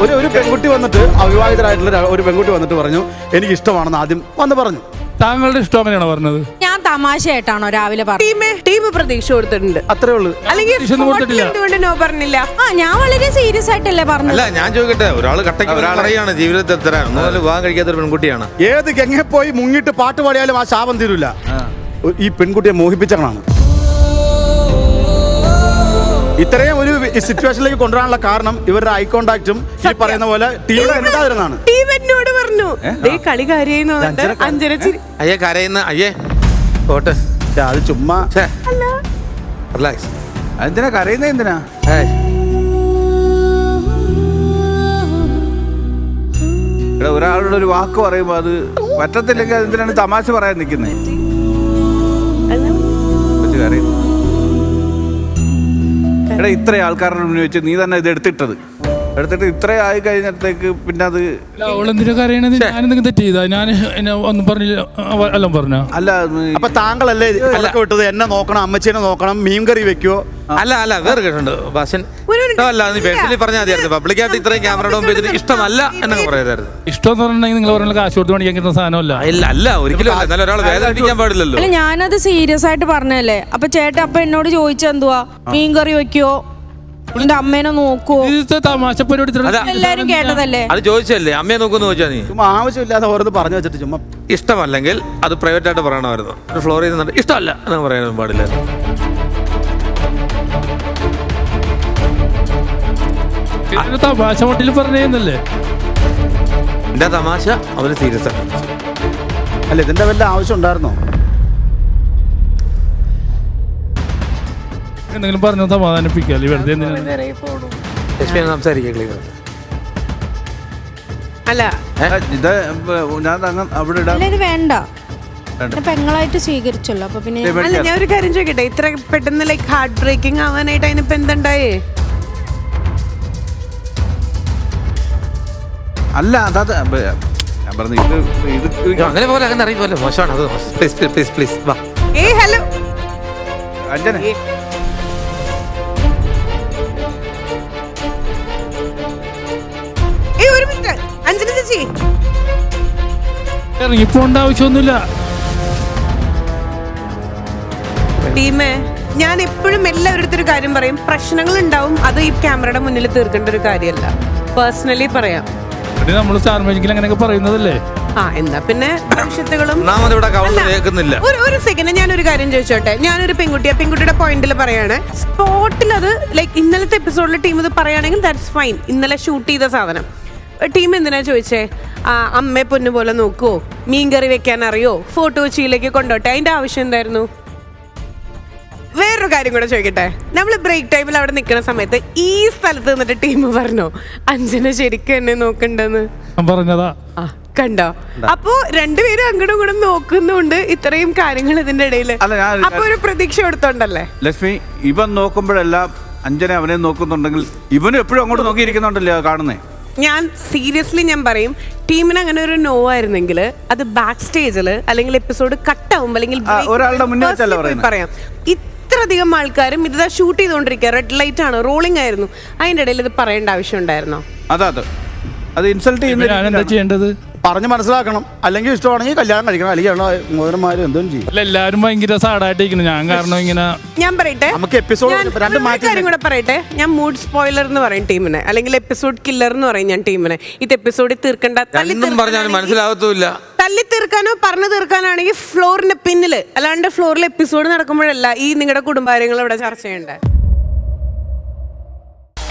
ഒരു പെൺകുട്ടി വന്നിട്ട്, അവിവാഹിതരായിട്ടുള്ള ഒരു പെൺകുട്ടി വന്നിട്ട് പറഞ്ഞു എനിക്ക് ഇഷ്ടമാണെന്ന് ആദ്യം വന്ന് പറഞ്ഞു. താങ്കളുടെ ഇഷ്ടം അങ്ങനെയാണോ പറഞ്ഞത്? ഞാൻ തമാശയായിട്ടാണോ രാവിലെ പറഞ്ഞത്? ടീം പ്രതീക്ഷ കൊടുത്തിട്ടുണ്ട്, അത്രേ ഉള്ളൂ. അല്ലെങ്കിൽ പ്രതീക്ഷയൊന്നും കൊടുത്തിട്ടില്ല. എന്തുകൊണ്ട് നോ പറഞ്ഞില്ല? ഞാൻ വളരെ സീരിയസ് ആയിട്ടല്ലേ പറഞ്ഞത്. അല്ല ഞാൻ ചോദിക്കട്ടെ, ഒരാള് കട്ടയ്ക്ക് പറയാണ് ജീവിതത്തിൽ എത്ര ഒന്നും വിവാഹം കഴിക്കാത്ത ഒരു പെൺകുട്ടിയാണ്. ഏത് ഗംഗ പോയി മുങ്ങിട്ട് പാട്ട് പാടിയാലും ആ ശാപം തീരൂല. ഈ പെൺകുട്ടിയെ മോഹിപ്പിച്ചതാണ്. ഇത്രയും ഒരു സിറ്റുവേഷനിലേക്ക് കൊണ്ടുവരാനുള്ള കാരണം ഇവരുടെ ഐ കോണ്ടാക്റ്റും ഈ പറയുന്ന പോലെ ടീമിൽ എന്തായിരുന്നാണ്. ടീം എന്നോട് പറഞ്ഞു കളി കാര്യമായിരുന്നു അഞ്ചര ചിരി. അയ്യേ കരയുന്ന അയ്യേ പോട്ടെ, അത് ചുമ്മാ. റിലാക്സ്. എന്തിനാ കരയുന്നത്? എന്തിനാ? ഒരാളുടെ ഒരു വാക്ക് പറയുമ്പോ അത് പറ്റത്തില്ലെങ്കിൽ എന്തിനാണ് തമാശ പറയാൻ നിൽക്കുന്നത്? എടാ ഇത്ര ആൾക്കാരുടെ മുന്നിൽ വെച്ച് നീ തന്നെ ഇത് എടുത്തിട്ട് ഇത്ര ആയി കഴിഞ്ഞപ്പോഴത്തേക്ക് പിന്നെ അത് അവളെന്തിനാ കരയണത്? ഞാനെന്തെങ്കിലും തെറ്റ് ചെയ്താ? ഞാൻ ഒന്നും പറഞ്ഞില്ല. എല്ലാം പറഞ്ഞ അല്ല. അപ്പൊ താങ്കളല്ലേ ഇതൊക്കെ വിട്ടത്? എന്നെ നോക്കണം, അമ്മച്ചീനെ നോക്കണം, മീൻ കറി വെക്കോ? അല്ല വേറെ കേട്ടുണ്ട് ഭാഷൻ. ഇഷ്ടമല്ല നീ പേഴ്സണലി പറഞ്ഞാൽ മതിയായിരുന്നു. പബ്ലിക്കായിട്ട് ഇത്രയും ക്യാമറയുടെ മുമ്പ് ഇതിന് ഇഷ്ടമല്ല എന്നൊക്കെ പറയുമായിരുന്നു. ഇഷ്ടം എന്ന് പറഞ്ഞിട്ടുണ്ടെങ്കിൽ നിങ്ങൾ പറഞ്ഞ കാശ് കൊടുത്ത് മേടിക്കാൻ കിട്ടുന്ന സാധനമല്ല. അല്ല ഒരിക്കലും അല്ല. എന്നാലും ഒരാൾ വേദനിപ്പിക്കാൻ പാടില്ലല്ലോ. അല്ല ഞാനത് സീരിയസ് ആയിട്ട് പറഞ്ഞല്ലേ. അപ്പൊ ചേട്ടൻ അപ്പൊ എന്നോട് ചോദിച്ചെന്തുവാ, മീൻകറി വെക്കോ, എന്റെ അമ്മേനെ നോക്കുവോ? ഇത് തമാശ പരിപാടി. എല്ലാരും കേട്ടതല്ലേ. അത് ചോദിച്ചല്ലേ, അമ്മയെ നോക്കുന്നു ചോദിച്ചാ നീ? ചുമ്മാ ആവശ്യമില്ലാതെ ഓരോന്ന് പറഞ്ഞു വെച്ചിട്ട് ചുമ്മാ. ഇഷ്ടമല്ലെങ്കിൽ അത് പ്രൈവറ്റ് ആയിട്ട് പറയണമായിരുന്നു. ഒരു ഫ്ലോർ ചെയ്യുന്നുണ്ട് ഇഷ്ടമല്ല എന്നൊക്കെ പറയാനൊന്നും പാടില്ല. തമാശ മട്ടിൽ പറഞ്ഞല്ലേ. എന്റെ തമാശ അവര് സീരിയസ് ആണ്. അല്ല ഇതിന്റെ വല്ല ആവശ്യം ഉണ്ടായിരുന്നോ? എന്തെങ്കിലും പറഞ്ഞു സമാധാനിപ്പിക്കാല്ലേ, വെറുതെ സംസാരിക്കുക. അല്ല ഇത് ഞാൻ അവിടെ ഇടാം. അല്ല ഇത് വേണ്ട, പെങ്ങളായിട്ട് സ്വീകരിച്ചല്ലോ. അപ്പൊ പിന്നെ അല്ല ഞാൻ ഒരു കാര്യം ചോദിക്കട്ടെ, ഇത്ര പെട്ടെന്ന് ലൈക്ക് ഹാർട്ട് ബ്രേക്കിംഗ് ആവാനായിട്ട് അതിനിപ്പോ എന്തുണ്ടായേ? അല്ല അതാ ഞാൻ പറഞ്ഞു ഇത് അങ്ങനെ പോലെ അങ്ങനെ അറിയില്ല, മോശമാണ് അത്. പ്ലീസ് വാ. ഹലോ അഞ്ജന ഒരു മിനിറ്റ് അഞ്ജന ചേച്ചി. ഇറങ്ങിപ്പോണ്ട ആവശ്യമൊന്നുമില്ല. ടീമേ ഞാൻ എപ്പോഴും എല്ലാവരുടെ ഒരു കാര്യം പറയും, പ്രശ്നങ്ങൾ ഉണ്ടാവും, അത് ഈ ക്യാമറയുടെ മുന്നിൽ തീർക്കേണ്ട ഒരു കാര്യമല്ല. പേഴ്സണലി പറയാം, നമ്മൾ സ്റ്റാർ മാജിക്കിൽ അങ്ങനെയൊക്കെ പറയുന്നതല്ലേ. എന്നാ പിന്നെ ഭവിഷ്യത്തുകളും. കേൾക്കുന്നില്ല. ഒരു സെക്കൻഡ് ഞാനൊരു കാര്യം ചോദിച്ചോട്ടെ. ഞാനൊരു പെൺകുട്ടിയുടെ പോയിന്റിൽ പറയാണ്, സ്പോട്ടിൽ അത് ലൈക്ക് ഇന്നലത്തെ എപ്പിസോഡിൽ ടീം ഇത് പറയുകയാണെങ്കിൽ ദാറ്റ്സ് ഫൈൻ. ഇന്നലെ ഷൂട്ട് ചെയ്ത സാധനം ടീം എന്തിനാ ചോദിച്ചേ? അമ്മയെ പൊന്നു പോലെ നോക്കുവോ, മീൻ കറി വെക്കാൻ അറിയോ, ഫോട്ടോ കൊച്ചിയിലേക്ക് കൊണ്ടോട്ടെ, അതിന്റെ ആവശ്യം എന്തായിരുന്നു? വേറൊരു കാര്യം കൂടെ ചോദിക്കട്ടെ, നമ്മൾ ബ്രേക്ക് ടൈമിൽ അവിടെ നിൽക്കുന്ന സമയത്ത് ഈ സ്ഥലത്ത് നിന്നിട്ട് ടീം പറഞ്ഞോ അഞ്ജന ശരിക്കും എന്നെ നോക്കണ്ടെന്ന്? പറഞ്ഞതാ. കണ്ടോ? അപ്പോ രണ്ടുപേരും അങ്ങോട്ടും ഇങ്ങോട്ടും നോക്കുന്നുണ്ട് ഇത്രയും കാര്യങ്ങൾ ഇതിന്റെ ഇടയിൽ. അപ്പൊ ഒരു പ്രതീക്ഷ എടുത്തോണ്ടല്ലേ ലക്ഷ്മി, ഇവൻ നോക്കുമ്പോഴെല്ലാം അഞ്ജന അവനെ നോക്കുന്നുണ്ടെങ്കിൽ ഇവനും എപ്പോഴും അങ്ങോട്ട് നോക്കിയിരിക്കുന്നുണ്ടല്ലോ കാണുന്നേ. ഞാൻ സീരിയസ്ലി ഞാൻ പറയും, ടീമിന് അങ്ങനെ ഒരു നോ ആയിരുന്നെങ്കിൽ അത് ബാക്ക് സ്റ്റേജിൽ അല്ലെങ്കിൽ എപ്പിസോഡ് കട്ടാവുമ്പോ അല്ലെങ്കിൽ ഒരാളുടെ മുന്നേ വെച്ചല്ല പറയുന്നത്. പറയാം. ഇത്രയധികം ആൾക്കാരും ഇത് ഷൂട്ട് ചെയ്തോണ്ടിരിക്കുക, റെഡ് ലൈറ്റ് ആണ്, റോളിംഗ് ആയിരുന്നു, അതിന്റെ ഇടയിൽ ഇത് പറയേണ്ട ആവശ്യം ഉണ്ടായിരുന്നോ? അത് ഇൻസൾട്ട് ഞാൻ എന്താ ചെയ്യേണ്ടത്? പറഞ്ഞ് മനസ്സിലാക്കണം. അല്ലെങ്കിൽ ഇഷ്ടമാണെങ്കിൽ കല്യാണം കഴിക്കണം, അല്ലെങ്കിൽ മോദന്മാരും എന്തും ചെയ്യും. അല്ല എല്ലാരും ഭയങ്കര സാഡായിട്ടിരിക്കുന്നു. ഞാൻ കാരണം ഇങ്ങനെ ഞാൻ പറയട്ടെ, നമുക്ക് എപ്പിസോഡ് രണ്ട് മാറ്റി കാര്യം കൂടെ പറയട്ടെ. ഞാൻ മൂഡ് സ്പോയിലർ എന്ന് പറയും ടീമിനെ, അല്ലെങ്കിൽ എപ്പിസോഡ് കില്ലർ എന്ന് പറയും ഞാൻ ടീമിനെ. ഇത് എപ്പിസോഡിൽ തീർക്കേണ്ട, രണ്ടും പറഞ്ഞാൽ മനസ്സിലാകത്തുമില്ല. തല്ലി തീർക്കാനോ പറഞ്ഞു തീർക്കാനാണെങ്കിൽ ഫ്ലോറിന്റെ പിന്നില്, അല്ലാണ്ട് ഫ്ലോറിൽ എപ്പിസോഡ് നടക്കുമ്പോഴല്ല ഈ നിങ്ങളുടെ കുടുംബകാര്യങ്ങൾ ഇവിടെ ചർച്ച ചെയ്യണ്ടേ.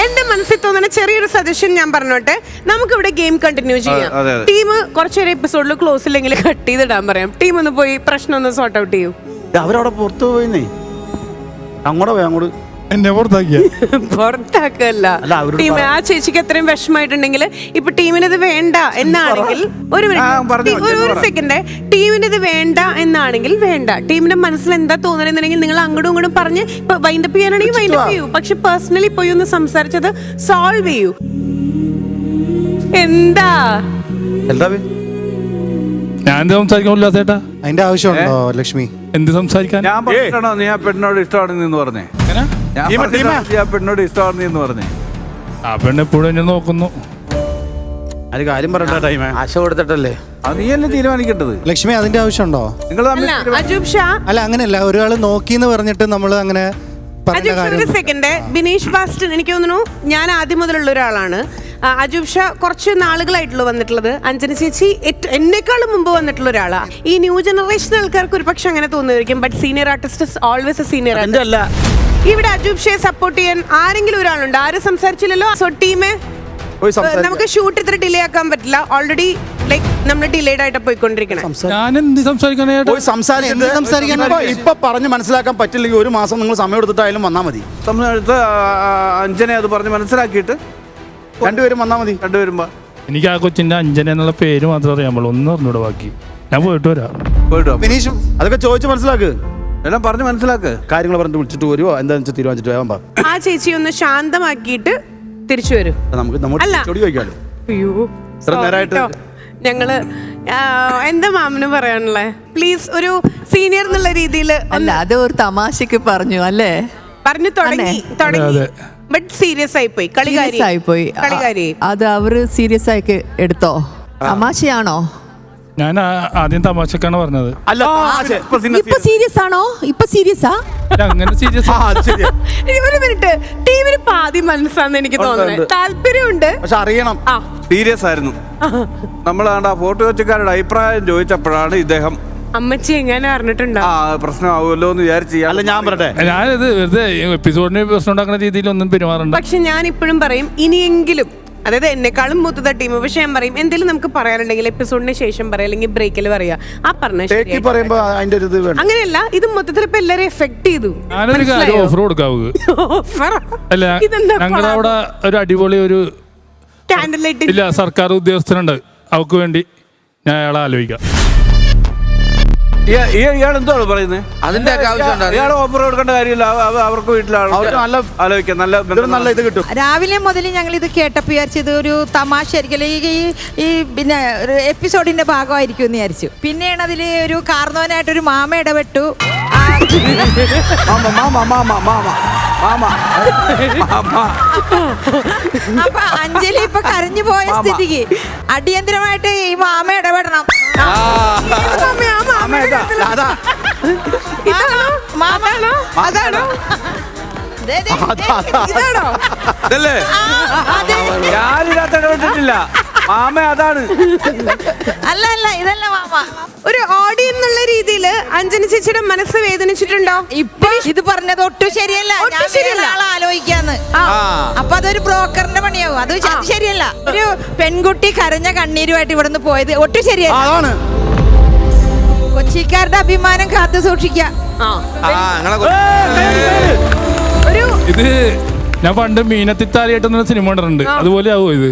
എന്റെ മനസ്സിൽ തോന്നുന്ന ചെറിയൊരു സജഷൻ ഞാൻ പറഞ്ഞോട്ടെ. നമുക്കിവിടെ ഗെയിം കണ്ടിന്യൂ ചെയ്യാം. ടീം കുറച്ചൊരു എപ്പിസോഡിൽ ക്ലോസ് ഇല്ലെങ്കിൽ കട്ട് ചെയ്തിടാൻ പറയാം. ടീം ഒന്ന് പോയി പ്രശ്നം ഒന്ന് സോർട്ട് ഔട്ട് ചെയ്യൂ. അവരവിടെ പുറത്തു പോയിന്നേ, അങ്ങോട്ട് പോയി അങ്ങോട്ട് എന്നെ പുറത്താക്കിയ പുറത്താക്കല്ല അല്ല, അവരോട് ടീം. ആ ചേച്ചിക്ക് അത്രയും വിഷമമായിട്ടുണ്ടെങ്കിൽ ഇപ്പൊ ടീമിന് ഇത് വേണ്ട എന്നാണെങ്കിൽ ഒരു സെക്കൻഡ്, ടീമിന് ഇത് വേണ്ട എന്നാണെങ്കിൽ വേണ്ട. ടീമിന്റെ മനസ്സിൽ എന്താ തോന്നണെന്നുണ്ടെങ്കിൽ നിങ്ങൾ അങ്ങോട്ടും ഇങ്ങോട്ടും പറഞ്ഞ് ഇപ്പൊ വൈൻഡപ്പ് ചെയ്യാനാണെങ്കിൽ വൈൻഡപ്പ് ചെയ്യൂ. പക്ഷെ പേഴ്സണലി പോയി ഒന്ന് സംസാരിച്ചത് സോൾവ് ചെയ്യൂ. എന്താ ഞാൻ എന്ത് സംസാരിക്കാൻ ഉല്ലാസേട്ടാ? അതിന്റെ ആവശ്യമുണ്ടോ ലക്ഷ്മി? എന്ത് സംസാരിക്കാൻ? ഞാൻ പറഞ്ഞോ നീ ആ പെണ്ണോട് ഇഷ്ടമാണെന്ന് എന്ന് പറഞ്ഞേ. ഞാൻ ആ പെണ്ണോട് ഇഷ്ടമാണെന്ന് എന്ന് പറഞ്ഞേ. ആ പെണ്ണ് എപ്പോഴും എന്നെ നോക്കുന്നു. അത് കാര്യം പറയണ്ട ടൈമേ. ആശ കൊടുത്തിട്ടല്ലേ? അത് നീ അല്ലേ തീരുമാനിക്കേണ്ടത്. ലക്ഷ്മി അതിന്റെ ആവശ്യമുണ്ടോ? നിങ്ങൾ അല്ല അജൂബ് ഷാ, അല്ല അങ്ങനെയല്ല, ഒരാൾ നോക്കിന്ന് പറഞ്ഞിട്ട് നമ്മൾ അങ്ങനെ പറയേണ്ട അജൂബ് ഷാ ഒരു കാര്യം. സെക്കൻഡ്. ബിനീഷ് ബാസ്റ്റൻ, എനിക്ക് തോന്നുന്നു ഞാൻ ആദ്യം മുതലുള്ള ഒരാളാണ്. അജൂബ് ഷാ കുറച്ച് നാളുകളായിട്ടുള്ളൂ വന്നിട്ടുള്ളത്. അഞ്ജന ചേച്ചി എന്നെക്കാളും മുമ്പ് വന്നിട്ടുള്ള ഒരാളാ. ഈ ന്യൂ ജനറേഷൻ ആൾക്കാർക്ക് ഒരു പക്ഷെ അങ്ങനെ തോന്നുമായിരിക്കും, but senior artist always a senior artist. ഇവിടെ അജൂബ് ഷയെ സപ്പോർട്ട് ചെയ്യാൻ ആരെങ്കിലും ഒരാളുണ്ട്? ആരും സംസാരിച്ചില്ലല്ലോ. സോ ടീമേ, നമുക്ക് ഷൂട്ട് ഇത്ര ഡിലേ ആക്കാൻ പറ്റില്ല. ഓൾറെഡി ലൈക്ക് നമ്മൾ ഡിലേഡ് ആയിട്ട് പോയിക്കൊണ്ടിരിക്കണം. ഞാൻ എന്ത് സംസാരിക്കാനായിട്ട്? ഇപ്പൊ പറഞ്ഞ് മനസ്സിലാക്കാൻ പറ്റില്ലെങ്കിൽ ഒരു മാസം നിങ്ങൾ സമയം എടുത്തിട്ടായാലും വന്നാൽ മതി. അഞ്ജനെ അത് പറഞ്ഞ് മനസ്സിലാക്കിയിട്ട് രണ്ടുപേരും വന്നാൽ മതി. രണ്ടുപേരും എനിക്ക് ആ കൊച്ചിന്റെ അഞ്ജന എന്നുള്ള പേര് മാത്രമേ അറിയാൻ പാടുള്ളൂ. ഒന്നും അറിഞ്ഞൂടെ ബാക്കി. ഞാൻ പോയിട്ട് വരാം. പോയിട്ടോ. ഫിനിഷും അതൊക്കെ ചോദിച്ച് മനസ്സിലാക്ക്, എല്ലാം പറഞ്ഞ് മനസ്സിലാക്ക്. കാര്യങ്ങൾ പറഞ്ഞിട്ട് വിളിച്ചിട്ട് വരുമോ എന്താണെന്ന് വെച്ചാൽ തീരുമാനിച്ചിട്ട് വേഗം പറ. ആ ചേച്ചി ഒന്ന് ശാന്തമാക്കിയിട്ട് തിരിച്ചു വരും. നമുക്ക് നമ്മൾ ചോദിക്കാമല്ലോ. അയ്യോ ഇത്ര നേരമായിട്ട് ഞങ്ങള് എന്താ മാമിന് പറയാനുള്ളേ? പ്ലീസ് ഒരു സീനിയർ എന്നുള്ള രീതിയിൽ അല്ല, അത് ഒരു തമാശക്ക് പറഞ്ഞു അല്ലേ? പറഞ്ഞു തുടങ്ങി. ബട്ട് സീരിയസ് ആയി പോയി. സീരിയസ് ആയിപ്പോയി. അത് അവര് സീരിയസ് ആയി എടുത്തോ? തമാശയാണോ? ഞാൻ ആദ്യം തമാശക്കാണ് പറഞ്ഞത്. അല്ല ഇപ്പൊ സീരിയസ് ആണോ? ഇപ്പൊ സീരിയസാ? അങ്ങനെ സീരിയസ്. ഒരു മിനിറ്റ്, ടീമിന് പാതി മനസ്സാന്ന് എനിക്ക് തോന്നുന്നത്. താല്പര്യമുണ്ട്, പക്ഷെ അറിയണം സീരിയസ് ആയിരുന്നു. നമ്മളാണ്ട് ആ ഫോട്ടോ വെച്ചക്കാരുടെ അഭിപ്രായം ചോദിച്ചപ്പോഴാണ് ഇദ്ദേഹം അമ്മച്ചി എങ്ങനെ അറിഞ്ഞിട്ടുണ്ടോ പ്രശ്നമാവുമല്ലോ എന്ന് വിചാരിച്ചു. അല്ല ഞാൻ പറയട്ടെ, ഞാനിത് വെറുതെ എപ്പിസോഡിന് പ്രശ്നം ഉണ്ടാക്കുന്ന രീതിയിലൊന്നും പെരുമാറുണ്ട്. പക്ഷെ ഞാൻ ഇപ്പോഴും പറയും, ഇനിയെങ്കിലും, അതായത് എന്നെക്കാളും മൂത്തത ടീം, പക്ഷെ ഞാൻ പറയും എന്തെങ്കിലും നമുക്ക് പറയാനുണ്ടെങ്കിൽ എപ്പിസോഡിന് ശേഷം പറയാം, അല്ലെങ്കിൽ ബ്രേക്കിൽ പറയാ. ആ പറഞ്ഞ അങ്ങനെയല്ല, ഇത് മൊത്തത്തിൽ ഇപ്പൊ എല്ലാരും എഫക്ട് ചെയ്തു. ഞാനൊരു കാര്യം ഓഫർ കൊടുക്കാവൂ. അല്ല, ഞങ്ങളുടെ അവിടെ ഒരു അടിപൊളി ഒരു ഇല്ല സർക്കാർ ഉദ്യോഗസ്ഥനുണ്ട്. അവർക്ക് വേണ്ടി ഞാൻ അയാളെ ആലോചിക്കാം. ഇയാൾ എന്താണ് പറയുന്നത്? അതിന്റെ ഇയാൾ ഓഫർ കൊടുക്കേണ്ട കാര്യമില്ല. അവർക്ക് വീട്ടിലാണ് ആലോചിക്കാം. നല്ല ഇത് കിട്ടും. രാവിലെ മുതൽ ഞങ്ങൾ ഇത് കേട്ടപ്പോൾ വിചാരിച്ചത് ഒരു തമാശ ആയിരിക്കും, ഈ പിന്നെ ഒരു എപ്പിസോഡിന്റെ ഭാഗമായിരിക്കും എന്ന് വിചാരിച്ചു. പിന്നെയാണ് അതിൽ ഒരു കാർന്നോനായിട്ടൊരു മാമ ഇടപെട്ടു. അപ്പൊ അഞ്ജലി ഇപ്പൊ കരഞ്ഞു പോയ സ്ഥിതിക്ക് അടിയന്തരമായിട്ട് ഈ മാമ ഇടപെടണം. ഞാനിതിനകത്ത് ഇടപെട്ടിട്ടില്ല. മാമ അതാണ്. അല്ല അല്ല, ഇതല്ല മാമ. ഒരു ഓഡി എന്നുള്ള രീതിയിൽ അഞ്ജന ചേച്ചിയുടെ മനസ്സ് വേദനിച്ചിട്ടുണ്ടോ? ഇപ്പൊ ഇത് പറഞ്ഞത് ഒട്ടും ശരിയല്ല. ആളെ ആലോചിക്കാന്ന്. അപ്പൊ അതൊരു ബ്രോക്കറിന്റെ പണിയാവും. അത് ശരിയല്ല. ഒരു പെൺകുട്ടി കരഞ്ഞ കണ്ണീരുമായിട്ട് ഇവിടുന്ന് പോയത് ഒട്ടും ശരിയല്ല. കൊച്ചിക്കാരുടെ അഭിമാനം കാത്തു സൂക്ഷിക്കാം. ഇത് ഞാൻ പണ്ട് മീനത്തിത്താലിയായിട്ടൊന്നും സിനിമ കണ്ടിട്ടുണ്ട്. അതുപോലെ ആവോ ഇത്?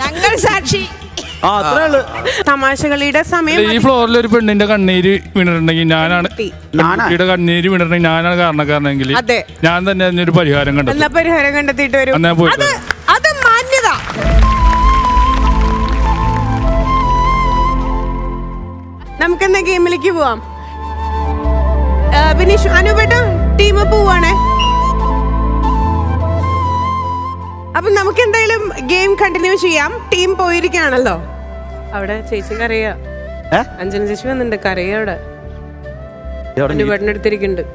ഞങ്ങൾ സാക്ഷി. തമാശകളിയുടെ സമയം. ഈ ഫ്ലോറിൽ ഒരു പെണ്ണിന്റെ കണ്ണീര് വീണിട്ടുണ്ടെങ്കിൽ ഞാനാണ്, കുട്ടിയുടെ കണ്ണീര് വീണിട്ടുണ്ടെങ്കിൽ ഞാനാണ് കാരണക്കാരനെങ്കിൽ ഞാൻ തന്നെ അതിനൊരു പരിഹാരം കണ്ടെത്തും. പരിഹാരം കണ്ടെത്തിയിട്ട് വരും. അത് മാന്യത. നമുക്കെന്നാ ഗെയിമിലേക്ക് പോവാം. ബിനീഷ്, അനുപേട്ട ടീം പോവാണേ. അപ്പൊ നമുക്ക് എന്തായാലും ഗെയിം കണ്ടിന്യൂ ചെയ്യാം. ടീം പോയിരിക്കുകയാണല്ലോ. അവിടെ ചേച്ചി കരയാ. അഞ്ജന ചേച്ചി വന്നിട്ടുണ്ട്, കരയാ അവിടെ. അനുപേട്ടനെടുത്തിരിക്കുന്നുണ്ട്.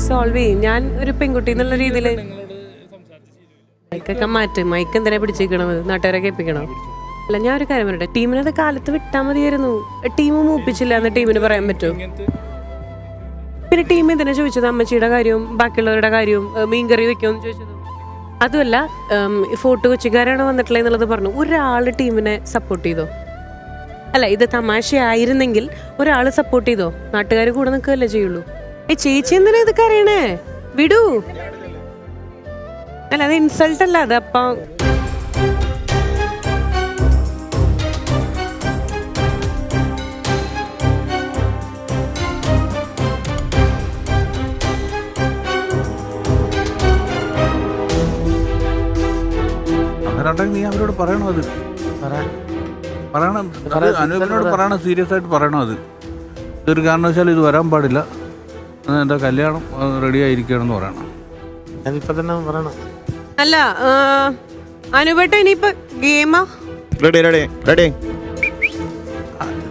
സോൾവ് ചെയ്യും. ഞാൻ ഒരു പെൺകുട്ടി എന്നുള്ള രീതിയില് മൈക്കൊക്കെ മാറ്റ്. മൈക്ക് എന്തിനാ പിടിച്ചിരിക്കണത്? നാട്ടുകാരെ കേൾപ്പിക്കണം. അല്ല, ഞാൻ ഒരു കാര്യം പറയട്ടെ, ടീമിനത് കാലത്ത് വിട്ടാ മതിയായിരുന്നു. ടീം മൂപ്പിച്ചില്ല എന്ന് ടീമിന് പറയാൻ പറ്റുമോ? പിന്നെ ടീം എന്തിനാ ചോദിച്ചത്? അമ്മച്ചിയുടെ കാര്യവും ബാക്കിയുള്ളവരുടെ കാര്യവും മീൻകറി വെക്കുമെന്ന് ചോദിച്ചത്. അതുമല്ല, ഫോർട്ട് കൊച്ചിക്കാരാണ് വന്നിട്ടുള്ളത് എന്നുള്ളത് പറഞ്ഞു. ഒരാൾ ടീമിനെ സപ്പോർട്ട് ചെയ്തോ? അല്ല, ഇത് തമാശയായിരുന്നെങ്കിൽ ഒരാൾ സപ്പോർട്ട് ചെയ്തോ? നാട്ടുകാർ കൂടെ നിൽക്കുകയല്ലേ ചെയ്യുള്ളൂ. ചേച്ചി എന്തിനാ ഇതൊക്കെ അറിയണേ? വിടൂ. അല്ല, അത് ഇൻസൾട്ട് അല്ല. അത് അപ്പം അങ്ങനെയുണ്ടെങ്കിൽ നീ അവരോട് പറയണോ? അത് പറയണം, അനൂപിനോട് പറയണം, സീരിയസ് ആയിട്ട് പറയണം. അത് ഇതൊരു കാരണവശാലും ഇത് വരാൻ പാടില്ല. എൻ്റെ കല്യാണം റെഡി ആയിരിക്കുകയാണെന്ന് പറയണം. ഞാനിപ്പോ തന്നെ പറയണം. അല്ല, അനുപേട്ട ഇനിയിപ്പോ ഗെയിമാ?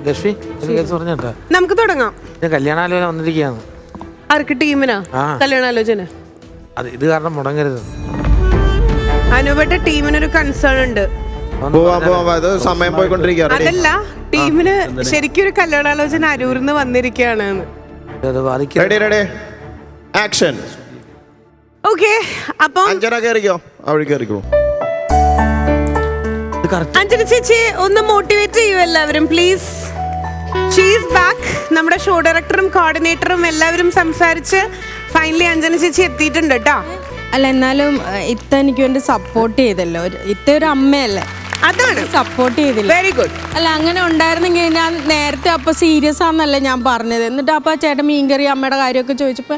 ലക്ഷ്മി പറഞ്ഞാ നമുക്ക് തുടങ്ങാം. കല്യാണാലോചന വന്നിരിക്കുകയാണ്. ആർക്ക്? ടീമിനാ കല്യാണാലോചന? അത് ഇത് കാരണം മുടങ്ങരുത്. അനുപേട്ട ടീമിനൊരു കൺസേൺ ഉണ്ട്. സമയം പോയിക്കൊണ്ടിരിക്കുക. അതല്ല, ടീമിന് ശരിക്കും ഒരു കല്യാണാലോചന അരൂരിന്ന് വന്നിരിക്കുകയാണ്. ആക്ഷൻ. ഓക്കെ, അപ്പം അഞ്ജന ചേച്ചി ഒന്ന് മോട്ടിവേറ്റ് ചെയ്യൂ എല്ലാവരും പ്ലീസ്. She's back. നമ്മുടെ ഷോ ഡയറക്ടറും കോർഡിനേറ്ററും എല്ലാവരും സംസാരിച്ച് ഫൈനലി അഞ്ജന ചേച്ചി എത്തിയിട്ടുണ്ട് കേട്ടോ. അല്ല, എന്നാലും ഇത്ത എനിക്ക് വേണ്ടി സപ്പോർട്ട് ചെയ്തല്ലോ. ഇത്ത ഒരു അമ്മയല്ലേ, അതാണ് സപ്പോർട്ട് ചെയ്തില്ല. Very good. അല്ല, അങ്ങനെ ഉണ്ടായിരുന്നെങ്കിൽ ഞാൻ നേരത്തെ അപ്പൊ സീരിയസ് ആണെന്നല്ലേ ഞാൻ പറഞ്ഞത്. എന്നിട്ട് അപ്പൊ ചേട്ടൻ മീൻകറി അമ്മയുടെ കാര്യമൊക്കെ ചോദിച്ചപ്പോ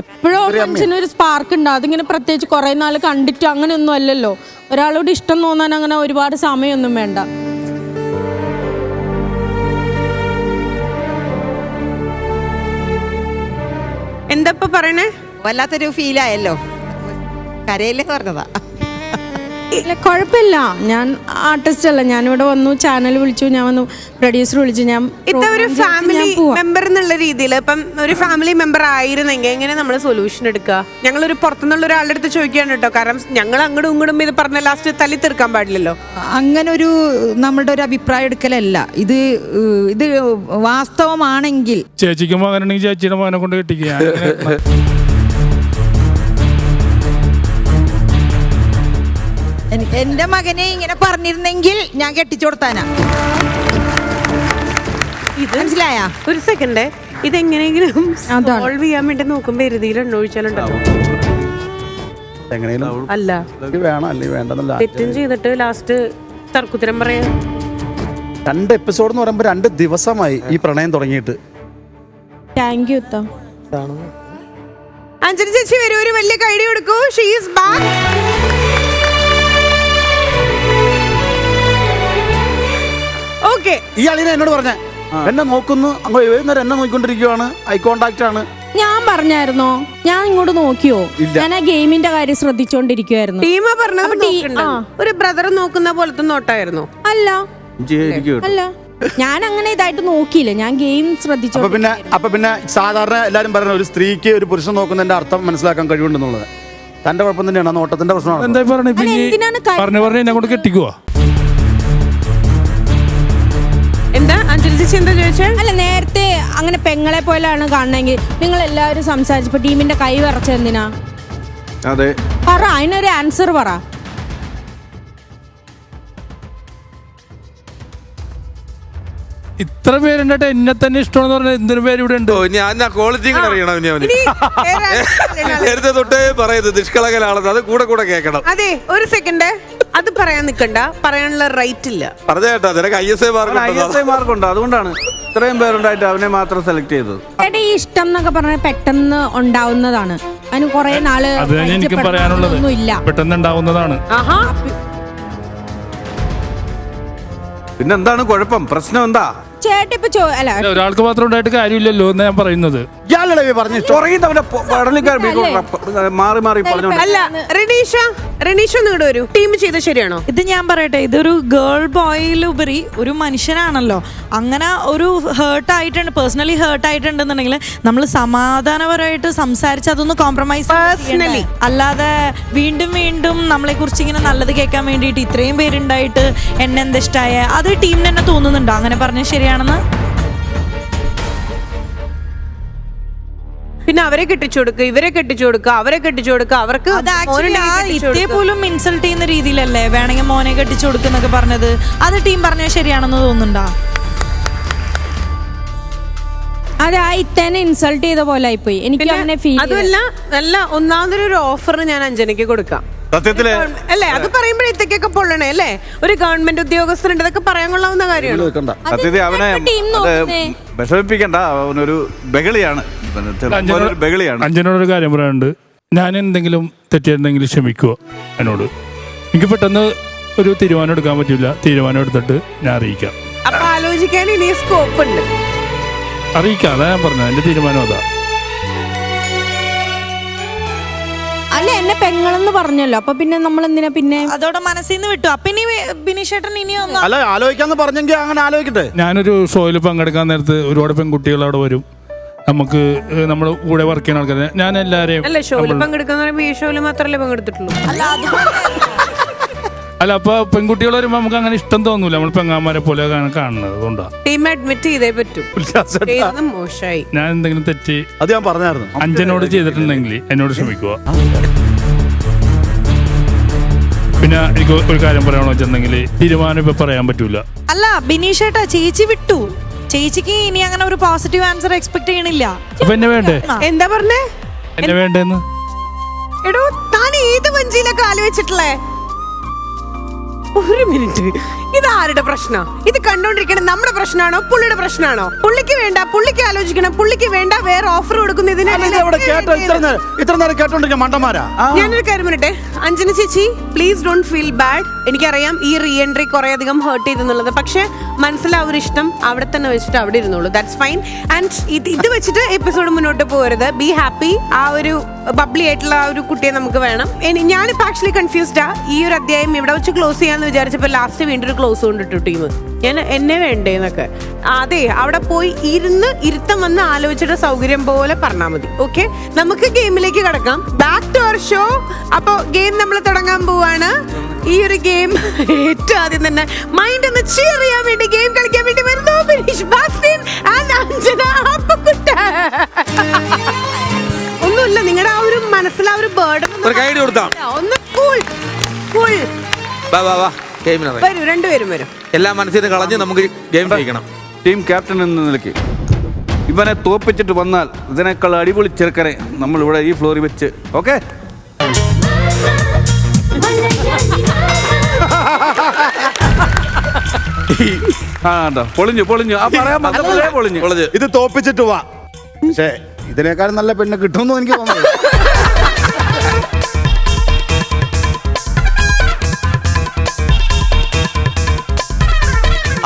എപ്പോഴും മനുഷ്യനൊരു സ്പാർക്ക് ഉണ്ടാവും. അതിങ്ങനെ പ്രത്യേകിച്ച് കുറെ നാൾ കണ്ടിട്ട് അങ്ങനെയൊന്നും അല്ലല്ലോ. ഒരാളോട് ഇഷ്ടം തോന്നാൻ അങ്ങനെ ഒരുപാട് സമയമൊന്നും വേണ്ട. എന്താ പറയണേ? വല്ലാത്തൊരു ഫീലായല്ലോ. കരയില്ലേ പറഞ്ഞതാ. ഇല്ല, കുഴപ്പമില്ല. ഞാൻ ആർട്ടിസ്റ്റ് അല്ല. ഞാനിവിടെ വന്നു, ചാനൽ വിളിച്ചു, ഞാൻ വന്നു, പ്രൊഡ്യൂസർ വിളിച്ചു. ഞാൻ ഒരു ഫാമിലി മെമ്പർ എന്നുള്ള രീതിയിൽ ഇപ്പം ഒരു ഫാമിലി മെമ്പർ ആയിരുന്നെങ്കിൽ എങ്ങനെ നമ്മൾ സൊല്യൂഷൻ എടുക്കുക? ഞങ്ങളൊരു പുറത്തുനിന്നുള്ള ഒരാളുടെ അടുത്ത് ചോദിക്കുകയാണ് കേട്ടോ. കാരണം ഞങ്ങൾ അങ്ങോട്ടും ഇങ്ങോട്ടും ഇത് പറഞ്ഞ ലാസ്റ്റ് തല്ലി തീർക്കാൻ പാടില്ലല്ലോ. അങ്ങനെ ഒരു നമ്മളുടെ ഒരു അഭിപ്രായം എടുക്കലല്ല ഇത്. ഇത് വാസ്തവമാണെങ്കിൽ ചേച്ചിക്ക് മകനുണ്ടെങ്കിൽ ചേച്ചിയുടെ മകനെ കൊണ്ട് കെട്ടിക്കുക. എന്റെ മകനെ ഇങ്ങനെ പറഞ്ഞിരുന്നെങ്കിൽ ഞാൻ കെട്ടിച്ചു കൊടുത്താനാ. ഇത് മനസ്സിലായ? ഒരു സെക്കൻഡ്, ഇതെങ്ങനെയെങ്കിലും സോൾവ് ചെയ്യാൻ വേണ്ടി നോക്കുമ്പോ എരുതിയിൽ എണ്ണൊഴിച്ചാലുണ്ടല്ലോ. അല്ല, തെറ്റും ചെയ്തിട്ട് ലാസ്റ്റ് തർക്കുത്തരം പറയാ. 2 എപ്പിസോഡ് എന്ന് പറയുമ്പോ 2 ദിവസമായി ഈ പ്രണയം തുടങ്ങിയിട്ട്. Thank you. അഞ്ജന ചേച്ചി വരൂ, ഒരു വലിയ കൈഡി കൊടുക്കൂ. She is back. ഈ അളിനെ എന്നോട് പറഞ്ഞ എന്നെ നോക്കുന്നു, എഴുന്നേരം എന്നെ നോക്കിക്കൊണ്ടിരിക്കുവാണ്, ഐ കോണ്ടാക്ട് ആണ്. ഞാൻ പറഞ്ഞായിരുന്നോ? ഞാൻ ഇങ്ങോട്ട് നോക്കിയോ? ഞാൻ ആ ഗെയിമിന്റെ കാര്യം ശ്രദ്ധിച്ചോണ്ടിരിക്കുവായിരുന്നു. ടീമാ പറഞ്ഞത് ഒരു ബ്രദർ നോക്കുന്ന പോലത്തെ നോട്ടായിരുന്നു. അല്ല അല്ല, ഞാൻ അങ്ങനെ ഇതായിട്ട് നോക്കിയില്ല. ഞാൻ ഗെയിം ശ്രദ്ധിച്ചു. അപ്പൊ പിന്നെ സാധാരണ എല്ലാരും പറയുന്ന ഒരു സ്ത്രീക്ക് ഒരു പുരുഷൻ നോക്കുന്നതിന്റെ അർത്ഥം മനസ്സിലാക്കാൻ കഴിവുണ്ടെന്നുള്ളത് തന്റെ കുഴപ്പം തന്നെയാണ്. നോട്ടത്തിന്റെ പ്രശ്നമാണ്. എന്താ പറഞ്ഞു എന്നെ കൊണ്ട് കെട്ടിക്കുവാ? എന്താ അഞ്ജലി ചേച്ചി എന്താ ചോദിച്ചേ? അല്ല, നേരത്തെ അങ്ങനെ പെങ്ങളെ പോലെയാണ് കാണണമെങ്കിൽ നിങ്ങൾ എല്ലാവരും സംസാരിച്ചപ്പോ ടീമിന്റെ കൈ വിറച്ചെന്തിനാ? അതെ, പറ, അതിനൊരു ആൻസർ പറ. ഇത്ര പേരുണ്ടിട്ട് എന്നെ തന്നെ ഇഷ്ടമെന്ന് പറഞ്ഞാൽ എന്തൊരു പേര് ഇവിടെ ഉണ്ട്. ഞാൻ ക്വാളിറ്റി അറിയണം. നേരത്തെ തൊട്ടേ പറയുന്നത് നിഷ്കളങ്കനാണെന്ന്, അത് കൂടെ കൂടെ കേൾക്കണം. അതെ, ഒരു സെക്കൻഡ്, അത് പറയാൻ നിൽക്കണ്ട. പറയാനുള്ള റൈറ്റ് ഇല്ല. പറഞ്ഞേട്ടാ, നിനക്ക് ISI മാർക്കുണ്ട്. അതുകൊണ്ടാണ് ഇത്രയും പേരുണ്ടായിട്ട് അവനെ മാത്രം സെലക്ട് ചെയ്തത്. ഈ ഇഷ്ടം എന്നൊക്കെ പറഞ്ഞാൽ പെട്ടെന്ന് ഉണ്ടാവുന്നതാണ്. അതിന് കുറെ നാള് അത് തന്നെ എനിക്കും പറയാനുള്ളത്. ഇല്ല. പെട്ടെന്ന് ഉണ്ടാവുന്നതാണ്. ആഹാ പിന്നെന്താണ് കുഴപ്പം? പ്രശ്നം എന്താ? ചേട്ടൻ ഇപ്പൊ അല്ല അല്ല, ഒരാൾക്ക് മാത്രം ഉണ്ടായിട്ട് കാര്യമില്ലല്ലോ എന്ന് ഞാൻ പറയുന്നത്. ഇയാളെ പറഞ്ഞു മാറി മാറി പറഞ്ഞോണ്ട് അല്ല റെനീഷ നിങ്ങളുടെ ഒരു ടീം ചെയ്ത് ശരിയാണോ? ഇത് ഞാൻ പറയട്ടെ, ഇതൊരു ഗേൾ ബോയിലുപരി ഒരു മനുഷ്യനാണല്ലോ. അങ്ങനെ ഒരു ഹേർട്ടായിട്ടുണ്ട്, പേഴ്സണലി ഹേർട്ടായിട്ടുണ്ടെന്നുണ്ടെങ്കിൽ നമ്മൾ സമാധാനപരമായിട്ട് സംസാരിച്ച് അതൊന്ന് കോംപ്രമൈസ് Personally. അല്ലാതെ വീണ്ടും വീണ്ടും നമ്മളെ കുറിച്ച് ഇങ്ങനെ നല്ലത് കേൾക്കാൻ വേണ്ടിയിട്ട് ഇത്രയും പേരുണ്ടായിട്ട് എന്നെ എന്തിഷ്ടായ അത് ടീമിന് തന്നെ തോന്നുന്നുണ്ടോ അങ്ങനെ പറഞ്ഞാൽ ശരിയാണെന്ന്? പിന്നെ അവരെ കെട്ടിച്ചു കൊടുക്കുക, ഇവരെ കെട്ടിച്ചു കൊടുക്കുക, അവരെ കെട്ടിച്ചു കൊടുക്കുക, അവർക്ക് അത് ആക്ച്വലി ഇതേപോലും ഇൻസൾട്ട് ചെയ്യുന്ന രീതിയിലല്ലേ വേണമെങ്കിൽ മോനെ കെട്ടിച്ചു കൊടുക്കുന്നൊക്കെ പറഞ്ഞത്. അത് ടീം പറഞ്ഞാൽ ശരിയാണെന്ന് തോന്നുന്നുണ്ടോ? അത് ആ ഇത്തേനെ ഇൻസൾട്ട് ചെയ്ത പോലെ ആയിപ്പോയി. എനിക്ക് അങ്ങനെ ഫീൽ. അതുമല്ല നല്ല ഒന്നാമതൊരു ഓഫർ ഞാൻ അഞ്ജനയ്ക്ക് കൊടുക്കാം. സത്യത്തില് അല്ലേ അത് പറയുമ്പോഴത്തേക്കൊക്കെ പൊള്ളണേ അല്ലേ? ഒരു ഗവൺമെന്റ് ഉദ്യോഗസ്ഥരുണ്ട്, ഇതൊക്കെ പറയാൻ കൊള്ളാവുന്ന കാര്യമാണ്. സത്യത്തിൽ അവനെ ടീം നോക്കുന്നേ. വിഷമിപ്പിക്കണ്ട, അവനൊരു ബഹളിയാണ്, ഒരു ബഹളിയാണ്. അഞ്ജനോടൊരു കാര്യം പറയാനുണ്ട്. ഞാൻ എന്തെങ്കിലും തെറ്റിയിട്ടുണ്ടെങ്കിൽ ക്ഷമിക്കുവോ എന്നോട്? എനിക്ക് പെട്ടെന്ന് ഒരു തീരുമാനം എടുക്കാൻ പറ്റില്ല. തീരുമാനം എടുത്തിട്ട് ഞാൻ അറിയിക്കാം. അപ്പൊ ആലോചിക്കാൻ ഇനി സ്കോപ്പ് ഉണ്ട്. അറിയിക്കാം, അതാ ഞാൻ പറഞ്ഞത്. എന്റെ തീരുമാനം അതാ. അല്ല എന്നെ പെങ്ങളെന്ന് പറഞ്ഞല്ലോ, അപ്പൊ പിന്നെ നമ്മൾ എന്തിനാ പിന്നെ അതോടെ മനസ്സിൽ നിന്ന് വിട്ടു. അപ്പൊ ഇനി ബിനീഷേട്ടൻ ഇനി ഒന്ന് അല്ല ആലോചിക്കാന്ന് പറഞ്ഞെങ്കിൽ അങ്ങനെ ആലോചിക്കട്ടെ. ഞാനൊരു ഷോയിൽ പങ്കെടുക്കാൻ നേരത്ത് ഒരുപാട് പെൺകുട്ടികൾ അവിടെ വരും. നമുക്ക് നമ്മുടെ കൂടെ വർക്ക് ചെയ്യുന്ന ആൾക്കാരെ ഞാൻ എല്ലാരെയും അല്ല ഷോയിൽ പങ്കെടുക്കുന്ന ഈ ഷോയിൽ മാത്രമല്ലേ പങ്കെടുത്തിട്ടുള്ളൂ. അല്ല അപ്പൊ പെൺകുട്ടികൾ വരുമ്പോ നമുക്ക് അങ്ങനെ ഇഷ്ടം തോന്നൂല. നമ്മൾ പെങ്ങാമാരെ പോലെ കാണുന്നത്. അതുകൊണ്ടാ ടീം അഡ്മിറ്റ് ചെയ്തേ പറ്റൂ. ചെയ്തത് മോശമായി. ഞാൻ എന്തെങ്കിലും തെറ്റി അത് ഞാൻ പറഞ്ഞായിരുന്നു. അഞ്ജനോട് ചെയ്തിട്ടുണ്ടെങ്കിൽ എന്നോട് ക്ഷമിക്കുക. പിന്നെ എനിക്ക് ഒരു കാര്യം പറയാണോ വെച്ചിട്ടുണ്ടെങ്കിൽ തീരുമാനം ഇപ്പൊ പറയാൻ പറ്റൂല. അല്ല ബിനീഷേട്ടാ, ചേച്ചി വിട്ടു. ചേച്ചിക്ക് ഇനി അങ്ങനെ ഒരു പോസിറ്റീവ് ആൻസർ എക്സ്പെക്ട് ചെയ്യണില്ല. അപ്പൊ എന്നെ വേണ്ടേ? എന്താ പറഞ്ഞേ? എന്നെ വേണ്ടേന്ന്? എടോ താൻ ഏത് വഞ്ചിയിലൊക്കെ ആലോചിച്ചിട്ടുള്ളേ? ഒരു മിനിറ്റ്, ഇത് ആരുടെ പ്രശ്ന? ഇത് കണ്ടോണ്ടിരിക്കണ നമ്മുടെ പ്രശ്നമാണോ പുള്ളിയുടെ പ്രശ്നമാണോ? പുള്ളിക്ക് വേണ്ട, പുള്ളിക്ക് ആലോചിക്കണം. പുള്ളിക്ക് വേണ്ട വേറെ ഓഫർ കൊടുക്കുന്നതിന് ഇത്ര നേരം കേട്ടോണ്ടിരിക്കാൻ മണ്ടന്മാരാ. ഞാനൊരു കാര്യം പറയട്ടെ, അഞ്ജന ചേച്ചി പ്ലീസ് ഡോണ്ട് ഫീൽ ബാഡ്. എനിക്കറിയാം ഈ റീ എൻട്രി കുറെ അധികം ഹേർട്ട് ചെയ്തെന്നുള്ളത്, പക്ഷെ മനസ്സിലാവും ഇഷ്ടം അവിടെ തന്നെ വെച്ചിട്ട് അവിടെ ഇരുന്നോളൂ. That's fine. ആൻഡ് ഇത് വെച്ചിട്ട് എപ്പിസോഡ് മുന്നോട്ട് പോകരുത്. Be happy. ആ ഒരു ബബ്ലി ആയിട്ടുള്ള ആ ഒരു കുട്ടിയെ നമുക്ക് വേണം. ഞാനിപ്പോ ആക്ച്വലി കൺഫ്യൂസ്ഡാ. ഈ ഒരു അധ്യായം ഇവിടെ വെച്ച് ക്ലോസ് ചെയ്യാന്ന് വിചാരിച്ചപ്പോ ലാസ്റ്റ് വീണ്ടും ഒരു ക്ലോസ് കൊണ്ടിട്ടു ടീം. ഞാൻ എന്നെ വേണ്ടേന്നൊക്കെ അതെ അവിടെ പോയി ഇരുത്തം വന്ന് ആലോചിച്ചിട്ട് സൗകര്യം പോലെ പറഞ്ഞാൽ മതി. ഓക്കെ, നമുക്ക് ഗെയിമിലേക്ക് കടക്കാം. Back to our show. അപ്പൊ ഗെയിം നമ്മൾ തുടങ്ങാൻ പോവാണ്. ഈ ഒരു ഗെയിം ഏറ്റവും ആദ്യം തന്നെ മൈൻഡ് ഒന്ന് cheer ചെയ്യാൻ വേണ്ടി ഗെയിം കളിക്കാൻ വേണ്ടി വരുന്നു ബിനീഷ് ബാസ്റ്റിൻ ആൻഡ് അഞ്ജന അപ്പക്കുട്ട. ഒന്നുമില്ല, നിങ്ങളുടെ ആ ഒരു മനസ്സിൽ ആ ഒരു ബേർഡൻ ഒന്ന് കൂൾ കൂൾ വരൂ. രണ്ടുപേരും വരും. എല്ലാ മനസ്സിനും കളഞ്ഞ് നമുക്ക് ഗെയിം കളിക്കണം. ടീം ക്യാപ്റ്റൻ എന്ന നിലയ്ക്ക് ഇവനെ തോപ്പിച്ചിട്ട് വന്നാൽ ഇതിനേക്കാൾ അടിപൊളി ചെറുക്കനെ നമ്മൾ ഇവിടെ ഈ ഫ്ലോറിൽ വെച്ച് ഓക്കെ. പൊളിഞ്ഞു പൊളിഞ്ഞു ആ പറയാൻ പറ്റത്തില്ലേ? പൊളിഞ്ഞു. ഇത് തോപ്പിച്ചിട്ട് വാ. പക്ഷേ ഇതിനേക്കാളും നല്ല പെണ്ണ് കിട്ടുമെന്ന് എനിക്ക് തോന്നുന്നു.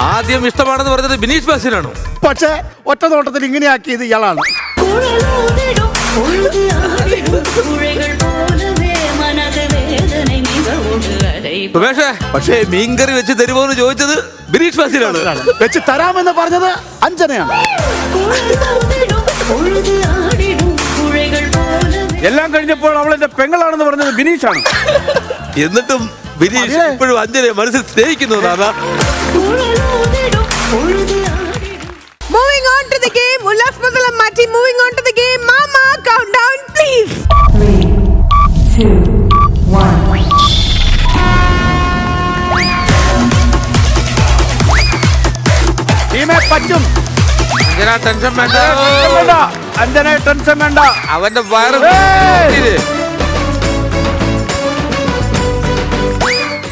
ആദ്യം ഇഷ്ടമാണെന്ന് പറഞ്ഞത് ബിനീഷ് ബാസിനാണ്. പക്ഷേ ഒറ്റ നോട്ടത്തിൽ ഇങ്ങനെയാക്കിയത് ഇയാളാണ്. പക്ഷേ മീൻകറി വെച്ച് തരുമോന്ന് ചോദിച്ചത് ബിനീഷ് ബാസിനാണ്. വെച്ച് തരാമെന്ന് പറഞ്ഞത് അഞ്ജനയാണ്. എല്ലാം കഴിഞ്ഞപ്പോൾ അവൾ എന്റെ പെങ്ങളാണെന്ന് പറഞ്ഞത് ബിനീഷാണ്. എന്നിട്ടും ബിനീഷ് ഇപ്പോഴും അഞ്ജനെ മനസ്സിൽ സ്നേഹിക്കുന്നു. അതാ Moving on to the game. Ullas മതലം മാറ്റി. Moving on to the game. Mama, countdown please. 3, 2, 1. ടീമേ പറ്റും. അഞ്ജന ടെൻഷൻ വേണ്ട. അഞ്ജന ടെൻഷൻ വേണ്ട. അവന്റെ വയറ്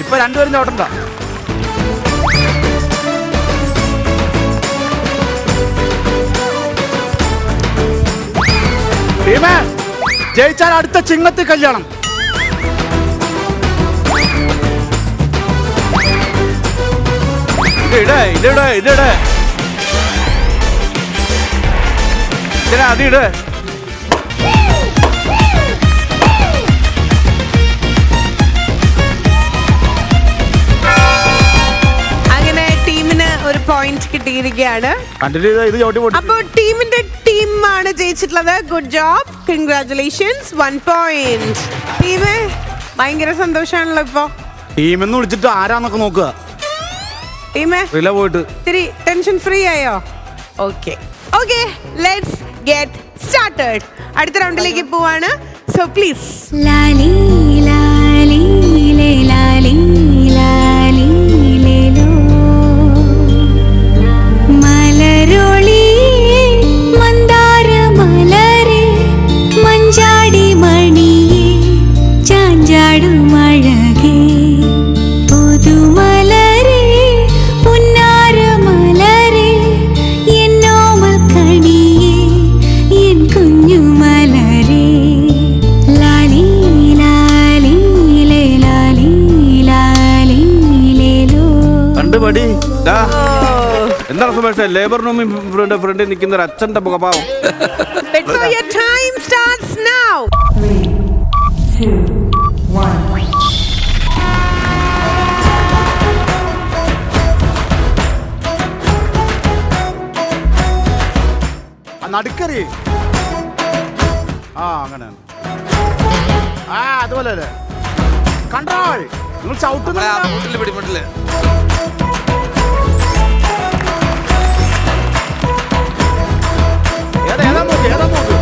ഇപ്പൊ രണ്ടുപേരും ചോട്ടണ്ട. ടീമേ ജയിച്ചാൽ അടുത്ത ചിങ്ങത്തി കല്യാണം. അതിട്. അങ്ങനെ ടീമിന് ഒരു പോയിന്റ് കിട്ടിയിരിക്കുകയാണ്. കണ്ടിന്യൂ ചെയ്താൽ ഇത് ചവിട്ടി പൊട്ടി. അപ്പോൾ ടീമാണ് ജയിച്ചിട്ടുള്ളത്. Good job, congratulations, 1 point. ടീമേ ഭയങ്കര സന്തോഷമാണല്ലോ ഇപ്പൊ. ടീമെന്ന് വിളിച്ചിട്ട് ആരാന്നൊക്കെ നോക്കുക. ടീമേ റില പോയിട്ട് ഇത്തിരി ടെൻഷൻ ഫ്രീ ആയോ? Okay okay, let's get started. അടുത്ത റൗണ്ടിലേക്ക് പോവാണ്. So please. ലാലി ലാലി ലേ ലാലി ലാലി ലേലോ മലരൊളി മന്ദാര മലരെ മഞ്ചാടി മണിയെ ചാഞ്ചാടും അഴകേ പുതുമലരെ പുന്നാര മലരെ എന്നോമൽ കണിയെ എൻ കുഞ്ഞു മലരെ ലാലി ലാലി ലേ ലാലി ലാലി ലേലോ. കണ്ടുപടി. എന്താണ് സുമേഷ് ലേബർ റൂമിൽ ഫ്രണ്ടിൽ നിൽക്കുന്ന ഒരു അച്ഛന്റെ മുഖഭാവം? So your time starts now. 3, 2, 1. നടുക്കറി. അങ്ങനെ അതുപോലെ അല്ലേ. കൺട്രോൾ. നിങ്ങൾ ചവിട്ടുന്ന മുട്ടില് പിടി, മുട്ടില്. ഏതാ നോക്ക്, ഏതാ നോക്ക്.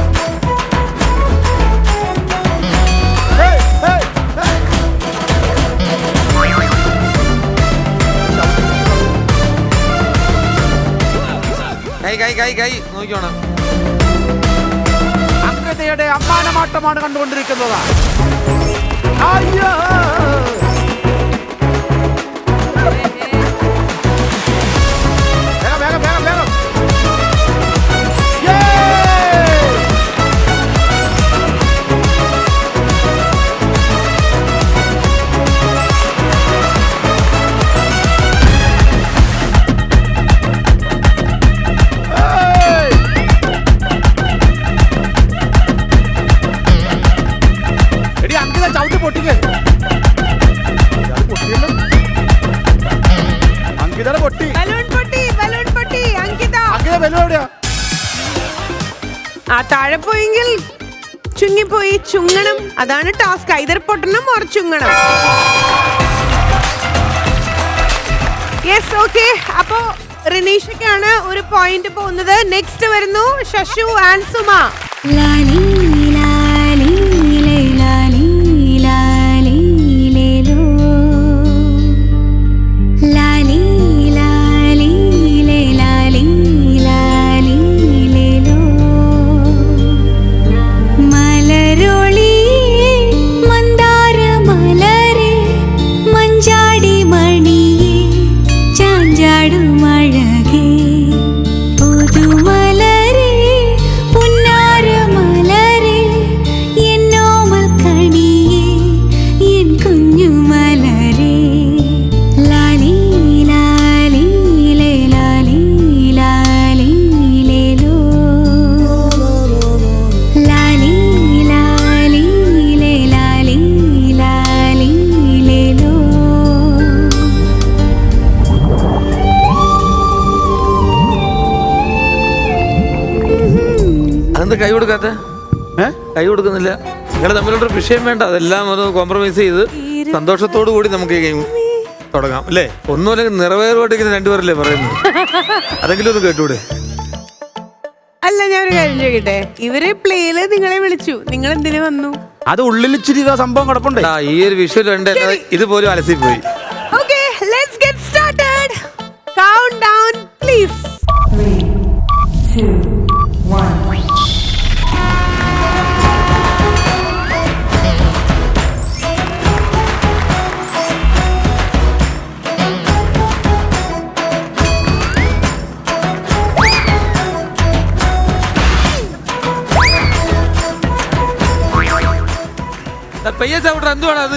കൈ നോക്കിയോണം. അംഗതയുടെ അമ്മാനമാട്ടമാണ് കണ്ടുകൊണ്ടിരിക്കുന്നത്. അയ്യോ വേഗം വേഗം വേഗം വേഗം. എടി അങ്കിത ചവിട്ടി പൊട്ടിക്കേ. അങ്കിതയുടെ പൊട്ടി. ബലൂൺ പൊട്ടി. അങ്കിത ബലൂൺ എവിടെയാ? ആ താഴെ പോയെങ്കിൽ ചുങ്ങിപ്പോയി. ചുങ്ങണം, അതാണ് ടാസ്ക്. ഐതർ പൊട്ടണം ഓർ ചുങ്ങണം. Yes, okay. അപ്പോ റിനീഷയ്ക്കാണ് ഒരു പോയിന്റ് പോകുന്നത്. നെക്സ്റ്റ് വരുന്നു ശശു ആൻഡ് സുമ. ലാലി ലാലി ലേ ലാലി ലാലി ലേലോ ലാലി ലാലി ലേ ലാലി ലാലി ലേലോ മലരൊളി മന്ദാര മലരെ മഞ്ചാടി മണിയെ ചാഞ്ചാടും അഴകേ പുതുമലരെ പുന്നാര മലരെ എന്നോമൽ കണിയെ എൻ കുഞ്ഞു മലരെ ലാലി ലാലി ലേ ലാലി ലാലി ലേലോ ലാലി ലാലി ലേ ലാലി ലാലി ലേലോ. അതെന്താ കൈ കൊടുക്കാത്ത? കൈ കൊടുക്കുന്നില്ല. നിങ്ങൾ തമ്മിലുള്ള വിഷയം വേണ്ട, അതെല്ലാം ഒന്ന് കോംപ്രമൈസ് ചെയ്ത് സന്തോഷത്തോടു കൂടി നമുക്ക് ഈ ഗെയിം തുടങ്ങാം അല്ലേ? ഒന്നുമല്ല നിറവേറുപാട്ടിങ്ങനെ രണ്ടുപേരല്ലേ പറയുന്നത്, അതെങ്കിലും ഒന്ന് കേട്ടൂടെ? അല്ല, ഞാൻ ഒരു കാര്യം ചോദിക്കട്ടെ, ഇവര് പ്ലേയില് നിങ്ങളെ വിളിച്ചു, നിങ്ങൾ എന്തിനു വന്നു? അത് ഉള്ളിൽ ഇച്ചിരി സംഭവം കിടപ്പുണ്ട്. ഈ ഒരു വിഷയം ഉണ്ട്, ഇതുപോലും അലസി പോയി. Okay, let's get started. Count down please. 3, 2, 1. പയ്യെ ചവിട്ട എന്തുവാണ് അത്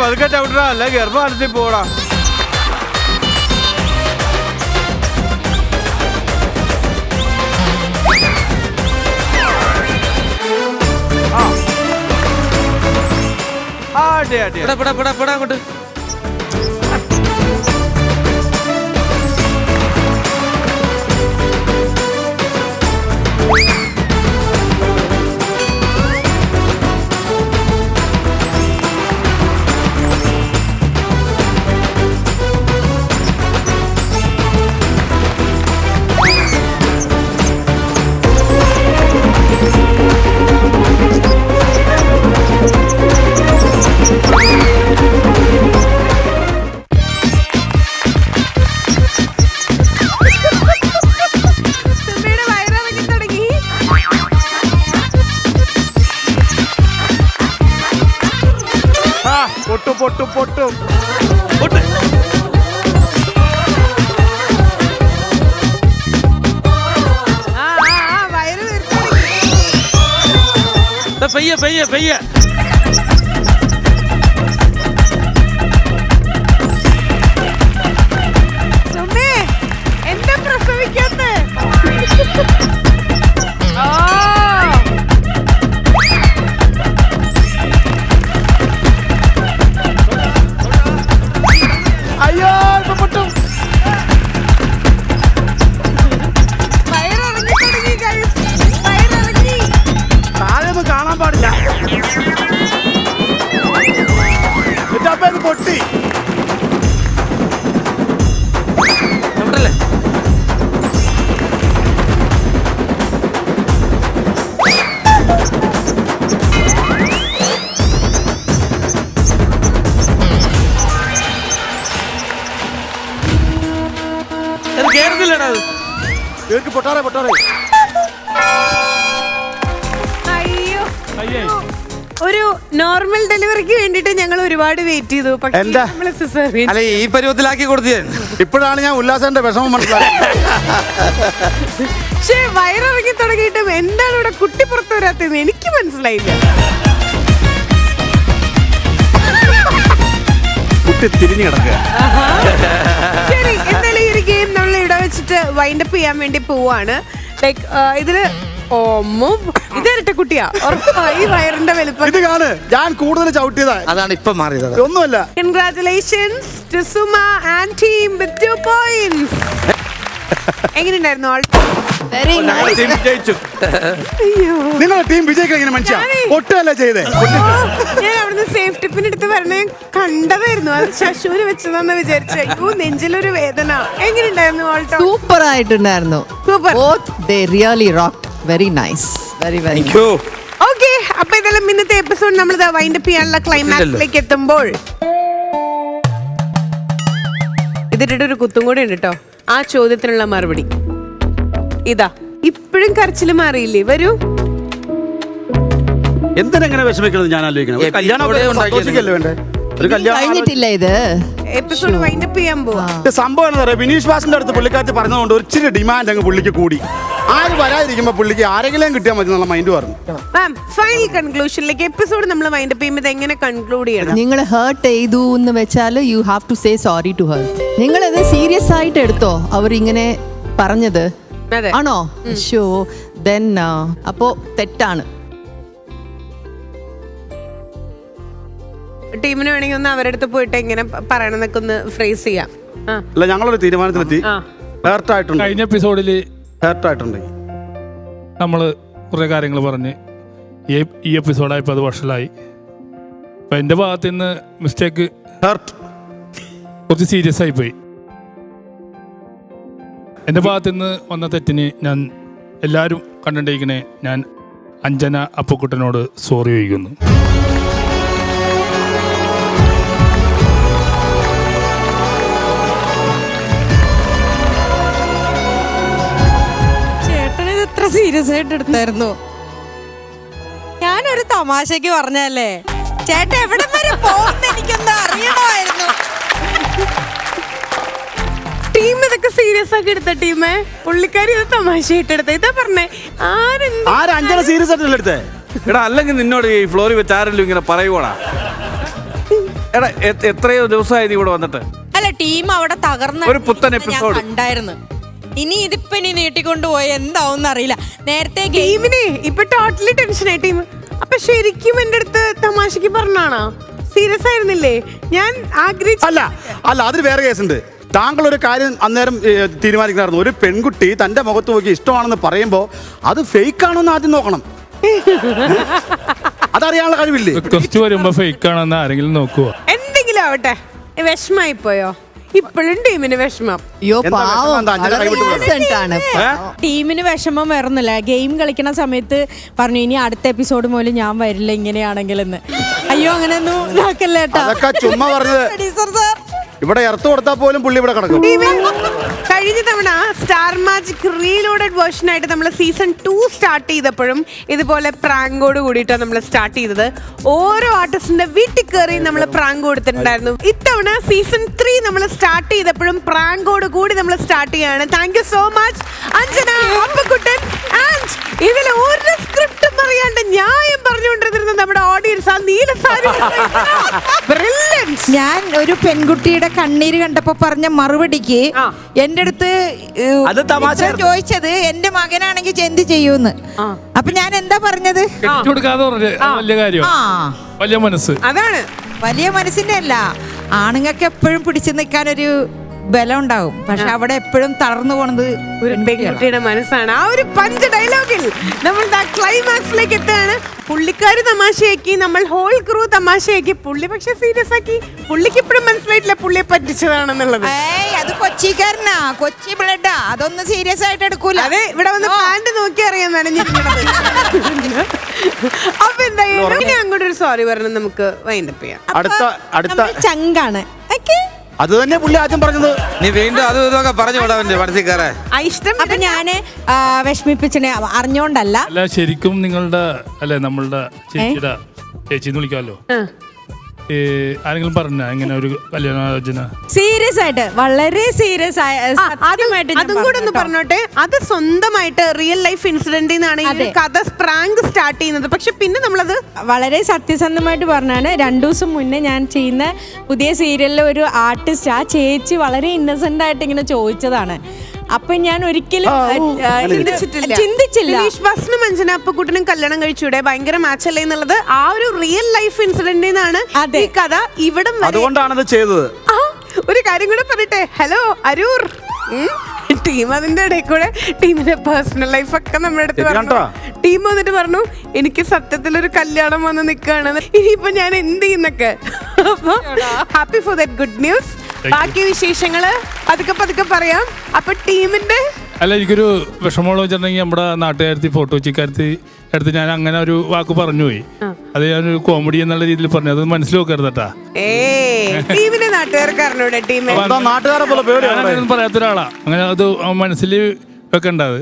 പതുക്കെ ചവിട്ടാ അല്ല ഗർഭത്തിൽ പോടാ. അങ്ങോട്ട് സുമയുടെ വയറിളകി തുടങ്ങി. പൊട്ടു പൊട്ടു പൊട്ടു വയറ് വീർത്തു. പയ്യെ പയ്യെ പയ്യെ സുമേ എന്താ പ്രസവിക്കാത്ത? അയ്യോ ഇപ്പൊ പൊട്ടും. വയറിളകി തുടങ്ങി guys. വയറിളകി. താഴെയൊന്നും കാണാൻ പാടില്ല. എന്റെ അപ്പ ഇത് പൊട്ടി. ചവിട്ടല്ലേ അത് കേറുന്നില്ലടാ അത്. ഇവർക്ക് പൊട്ടാറേ പൊട്ടാറേ. അയ്യോ. അയ്യേ. ഒരു നോർമൽ ഡെലിവറിക്ക് വേണ്ടിട്ട് ഞങ്ങൾ ഒരുപാട് വെയിറ്റ് ചെയ്തു. പക്ഷേ എന്താ? നമ്മള് cesarean. അല്ല ഈ പരുവത്തിലാക്കി കൊടുത്തു ഞാൻ. ഇപ്പോഴാണ് ഞാൻ ഉല്ലാസന്റെ വിഷമം മനസ്സിലായത്. പക്ഷേ വയറിറങ്ങി തുടങ്ങിയിട്ടും എന്താണ് ഇവിടെ കുട്ടി പുറത്തു വരാത്തത് എനിക്ക് മനസ്സിലായില്ല. കുട്ടി തിരിഞ്ഞു കിടക്കുക. ശരി, എന്തായാലും ഈ ഒരു ഗെയിം നമ്മൾ ഇവിടെ വെച്ചിട്ട് വൈൻഡ് അപ്പ് ചെയ്യാൻ വേണ്ടി പോവാണ്. ലൈക്ക് ഇതില് ഇതരട്ടെ കുട്ടിയാ ഉറപ്പായി വയറിന്റെ വലുപ്പം. ഇത് കാണ്, ഞാൻ കൂടുതൽ ചവിട്ടിയതാ. അതാണ് ഇപ്പൊ മാറിയത്. ഒന്നുമല്ല. Congratulations to Suma and team with 2 points. എങ്ങനെയുണ്ടായിരുന്നു ആൾ? Very nice. ടീം വിജയിച്ചു. അയ്യോ, നിങ്ങളുടെ ടീം വിജയിക്കാൻ ഇങ്ങനെ മനുഷ്യ പൊട്ടല്ലേ ചെയ്തേ. ഞാൻ അവിടുന്ന് സേഫ് ടിപ്പിന് എടുത്ത് വരണേ കണ്ടതായിരുന്നു. അത് ശശുവിന് വെച്ചതാന്ന് വിചാരിച്ചു. അയ്യോ നെഞ്ചിലൊരു വേദന. എങ്ങനെയുണ്ടായിരുന്നു ആൾട്ടോ? സൂപ്പർ ആയിട്ടുണ്ടായിരുന്നു. Super. Both they really rocked. Very nice. Very very. Okay, അപ്പൊ ഇതെല്ലാം ഇന്നത്തെ എപ്പിസോഡ് നമ്മൾ വൈൻഡ് അപ്പ് ചെയ്യാനുള്ള ക്ലൈമാക്സിലേക്ക് എത്തുമ്പോൾ ഇതിട്ടിട്ട് ഒരു കുത്തും കൂടെ ഉണ്ട് കേട്ടോ. ആ ചോദ്യത്തിനുള്ള മറുപടി ഇതാ. ഇപ്പോഴും കരച്ചില് മാറിയില്ലേ? വരൂ. എന്തിനെങ്ങനെ വിഷമിക്കുന്നത് ഞാൻ ആലോചിക്കണം. ഒരു കല്യാണം സന്തോഷിക്കല്ലേ വേണ്ടേ? ഒരു കല്യാണം കഴിഞ്ഞിട്ടില്ല ഇത്. എപ്പിസോഡ് വൈൻഡ് അപ്പ് ചെയ്യാൻ പോവാ. സംഭവം എന്താ പറയാ, വിനീഷ് വാസിന്റെ അടുത്ത് പുള്ളിക്കാരത്തി പറഞ്ഞതുകൊണ്ട് ഒരു ഇച്ചിരി ഡിമാൻഡ് അങ്ങ് പുള്ളിക്ക് കൂടി. ആരും വരാതിരിക്കുമ്പോ പുള്ളിക്ക് ആരെങ്കിലും കിട്ടിയാൽ മതി എന്നുള്ള മൈൻഡ് പറഞ്ഞു. മാം, ഫൈനൽ കൺക്ലൂഷനിലേക്ക് എപ്പിസോഡ് നമ്മൾ വൈൻഡ് അപ്പ് ചെയ്യുമ്പോൾ എങ്ങനെ കൺക്ലൂഡ് ചെയ്യണം? നിങ്ങൾ ഹേർട്ട് ചെയ്തു എന്ന് വെച്ചാൽ you have to say sorry to her. നിങ്ങളത് സീരിയസ് ആയിട്ട് എടുത്തോ അവർ ഇങ്ങനെ പറഞ്ഞത്? അതെ. ആണോ? ഷോ ദെൻ അപ്പോ തെറ്റാണ്. ടീമിന് വേണമെങ്കിൽ ഒന്ന് അവരുടെ അടുത്ത് പോയിട്ട് എങ്ങനെ പറയണമെന്നൊക്കെ ഒന്ന് ഫ്രേസ് ചെയ്യാം. അല്ല, ഞങ്ങളൊരു തീരുമാനത്തിലെത്തി. ഹേർട്ടായിട്ടുണ്ട്. കഴിഞ്ഞ എപ്പിസോഡിൽ ഹേർട്ടായിട്ടുണ്ടെങ്കിൽ നമ്മൾ കുറേ കാര്യങ്ങൾ പറഞ്ഞ് ഈ എപ്പിസോഡായപ്പോൾ അത് വഷളായി. അപ്പം എൻ്റെ ഭാഗത്ത് നിന്ന് മിസ്റ്റേക്ക് ഹേർട്ട് കുറച്ച് സീരിയസ് ആയിപ്പോയി. എൻ്റെ ഭാഗത്ത് നിന്ന് വന്ന തെറ്റിന് ഞാൻ എല്ലാവരും കണ്ടിട്ടിരിക്കണേ ഞാൻ അഞ്ജന അപ്പക്കുട്ടനോട് സോറി ചോദിക്കുന്നു. ചേട്ടനിത് എത്ര സീരിയസ് ആയിട്ട് എടുത്തായിരുന്നു? ഞാനൊരു തമാശക്ക് പറഞ്ഞല്ലേ ചേട്ടൻ എവിടെ വരെ പോകുന്ന എനിക്കൊന്നും അറിയണമായിരുന്നു. ടീം ഇതൊക്കെ സീരിയസ് ആക്കി എടുത്ത ടീമേ, പുള്ളിക്കാരി ഇത് തമാശയായിട്ട് എടുത്ത. ഇതാ പറഞ്ഞേ, അഞ്ചര സീരിയസ് ആയിട്ടല്ലേ എടുത്തേ? എടാ അല്ലെങ്കിൽ നിന്നോട് ഈ ഫ്ലോറിൽ വെച്ച് ആരെങ്കിലും ഇങ്ങനെ പറയുവാടാ? എടാ എത്രയോ ദിവസമായി നീ ഇവിടെ വന്നിട്ട്? അല്ല ടീം അവിടെ തകർന്ന ഒരു പുത്തൻ എപ്പിസോഡ് ഉണ്ടായിരുന്നു. ഇനി ഇതിപ്പോ ഇനി നീട്ടിക്കൊണ്ടുപോയി എന്താവും അറിയില്ല. നേരത്തെ ടീമിനെ ഇപ്പൊ ടോട്ടലി ടെൻഷനായി ടീം. അപ്പൊ ശരിക്കും എന്റെ അടുത്ത് തമാശക്ക് പറഞ്ഞാണോ? സീരിയസ് ആയിരുന്നില്ലേ? ഞാൻ ആഗ്രഹിച്ചു. അല്ല അതിന് വേറെ കേസുണ്ട്. താങ്കൾ ഒരു കാര്യം അന്നേരം തീരുമാനിക്കണമായിരുന്നു. ഒരു പെൺകുട്ടി തന്റെ മുഖത്ത് നോക്കി ഇഷ്ടമാണെന്ന് പറയുമ്പോ അത് ഫേക്ക് ആണോ എന്ന് ആദ്യം നോക്കണം. അതറിയാനുള്ള കഴിവില്ലേ? റിക്വസ്റ്റ് വരുമ്പോ ഫേക്ക് ആണെന്ന് ആരെങ്കിലും നോക്കുക. എന്തെങ്കിലും ആവട്ടെ, വിഷമായി പോയോ? ഇപ്പോഴും ടീമിന് വിഷമം. ടീമിന് വിഷമം വരുന്നില്ല. ഗെയിം കളിക്കണ സമയത്ത് പറഞ്ഞു ഇനി അടുത്ത എപ്പിസോഡ് മുതൽ ഞാൻ വരില്ല ഇങ്ങനെയാണെങ്കിലെന്ന്. അയ്യോ അങ്ങനെയൊന്നും ഇതാക്കല്ലേ കേട്ടോ. ചുമ്മാ പറഞ്ഞത്. ഇവിടെ ഇറത്ത് കൊടുത്താൽ പോലും പുള്ളി ഇവിടെ കിടക്കും. കഴിഞ്ഞ തവണ സ്റ്റാർ മാജിക് റീലോഡഡ് വേർഷൻ ആയിട്ട് നമ്മൾ സീസൺ 2 സ്റ്റാർട്ട് ചെയ്തപ്പോഴും ഇതുപോലെ പ്രാങ്കോട് കൂടിയിട്ടാണ് നമ്മൾ സ്റ്റാർട്ട് ചെയ്തത്. ഓരോ ആർട്ടിസ്റ്റിന്റെ വീട്ടിൽ കയറി നമ്മൾ പ്രാങ്ക് കൊടുത്തിട്ടുണ്ടായിരുന്നു. ഇത്തവണ സീസൺ 3 നമ്മൾ സ്റ്റാർട്ട് ചെയ്തപ്പോഴും പ്രാങ്കോട് കൂടി നമ്മൾ സ്റ്റാർട്ട് ചെയ്യാണ്. Thank you so much Anjana, Appakuttan. And ഇതിൽ ഒരു സ്ക്രിപ്റ്റും അറിയാണ്ട് ന്യായം പറഞ്ഞുകൊണ്ടിരുന്നത് നമ്മുടെ ഓഡിയൻസ്. ആ നീല സാരി ഞാൻ ഒരു പെൺകുട്ടിയുടെ കണ്ണീര് കണ്ടപ്പോ പറഞ്ഞ മറുപടിക്ക് എന്റെ അടുത്ത് ചോദിച്ചത് എന്റെ മകനാണെങ്കിൽ എന്ത് ചെയ്യൂന്ന്. അപ്പൊ ഞാൻ എന്താ പറഞ്ഞത്? വലിയ മനസ്സ്. അതാണ് വലിയ മനസ്സിന്റെ അല്ല, ആണുങ്ങൾക്ക് എപ്പോഴും പിടിച്ചു നിൽക്കാനൊരു ബലം ഉണ്ടാവും. പക്ഷെ അവിടെ എപ്പോഴും തളർന്നു പോണത് ഒരു പെൺകുട്ടിയുടെ മനസ്സാണ്. ആ ഒരു പഞ്ച് ഡയലോഗിൽ നമ്മൾ ക്ലൈമാക്സിലേക്ക് എത്തുകയാണ്. പുള്ളിക്കാര് തമാശയാക്കി, നമ്മൾ ഹോൾ ക്രൂ തമാശയാക്കി, പുള്ളി പക്ഷെ സീരിയസ് ആക്കി. പുള്ളിക്ക് ഇപ്പോഴും മനസ്സിലായിട്ടില്ല പുള്ളിയെ പറ്റിച്ചതാണെന്നുള്ളത്. അത് കൊച്ചിക്കാരനാ, കൊച്ചി ബ്ലഡാ, അതൊന്നും സീരിയസ് ആയിട്ട് എടുക്കൂല. അതെ, ഇവിടെ വന്ന് പാന്റ് നോക്കി അറിയാൻ നനഞ്ഞിരിക്കണത്. അപ്പൊ എന്തായാലും ഇനി അങ്ങോട്ട് ഒരു സോറി പറഞ്ഞ് നമുക്ക് വൈൻഡപ്പ് ചെയ്യാം. അടുത്ത ചങ്കാണ്. അത് തന്നെ പുള്ളി ആദ്യം പറഞ്ഞത്. നീ വീണ്ടും അത് ഇതൊക്കെ പറഞ്ഞു വിടാവന്റെ മനസ്സിൽ കയറേ. അപ്പൊ ഞാന് വിഷമിപ്പിച്ചേ അറിഞ്ഞോണ്ടല്ല. അല്ല ശരിക്കും നിങ്ങളുടെ അല്ലെ നമ്മളുടെ ചേച്ചിയുടെ ചേച്ചിന്ന് വിളിക്കാമല്ലോ. ആരെങ്കിലും പറഞ്ഞ ഇങ്ങനെ ഒരു കല്യാണാലോചന? സീരിയസ് ആയിട്ട്, വളരെ സീരിയസ് അതും കൂടെ ഒന്ന് പറഞ്ഞോട്ടെ. അത് സ്വന്തമായിട്ട് റിയൽ ലൈഫ് ഇൻസിഡന്റിൽ നിന്നാണ് ഈ കഥ പ്രാങ്ക് സ്റ്റാർട്ട് ചെയ്യുന്നത്. പക്ഷെ പിന്നെ നമ്മളത് വളരെ സത്യസന്ധമായിട്ട് പറഞ്ഞാണ്. 2 ദിവസം മുന്നേ ഞാൻ ചെയ്യുന്ന പുതിയ സീരിയലിലെ ഒരു ആർട്ടിസ്റ്റ്, ആ ചേച്ചി വളരെ ഇന്നസെന്റ് ആയിട്ട് ഇങ്ങനെ ചോദിച്ചതാണ്. അപ്പൊ ഞാൻ ഒരിക്കലും ചിന്തിച്ചില്ല. വിശ്വാസനും അഞ്ജന അപ്പക്കുട്ടനും കല്യാണം കഴിച്ചൂടെ, ഭയങ്കര മാച്ച് അല്ലേ എന്നുള്ളത് ആ ഒരു റിയൽ ലൈഫ് ഇൻസിഡന്റിൽ നിന്നാണ് ഈ കഥ ഇവിടം. അതുകൊണ്ടാണ് ചെയ്തത്. ഒരു കാര്യം കൂടെ പറയട്ടെ. ഹലോ അരൂർ ടീം, അതിന്റെ ഇടയിൽ കൂടെ ടീമിന്റെ പേഴ്സണൽ ലൈഫ് ഒക്കെ നമ്മുടെ അടുത്ത് പറഞ്ഞു. ടീം വന്നിട്ട് പറഞ്ഞു എനിക്ക് സത്യത്തിലൊരു കല്യാണം വന്ന് നിൽക്കുകയാണ്, ഇനിയിപ്പോ ഞാൻ എന്ത് ചെയ്യുന്നൊക്കെ. അപ്പൊ happy for that good news. ബാക്കി വിശേഷങ്ങള് പതുക്കെ പറയാം. അപ്പൊ ടീമിന്റെ അല്ല എനിക്കൊരു വിഷമമുള്ള വെച്ചിട്ടുണ്ടെങ്കിൽ നമ്മുടെ നാട്ടുകാരത്തി ഫോട്ടോ വെച്ചിക്കാരത്തി അടുത്ത് ഞാൻ അങ്ങനെ ഒരു വാക്ക് പറഞ്ഞു പോയി. അത് ഞാനൊരു കോമഡി എന്നുള്ള രീതിയിൽ പറഞ്ഞു. അത് മനസ്സിൽ നോക്കരുതട്ടാ. ടീമിന്റെ നാട്ടുകാർക്കാരനോടെ നാട്ടുകാരെ പറയാത്ത ഒരാളാ. അങ്ങനെ അത് മനസ്സിൽ വെക്കണ്ടത്.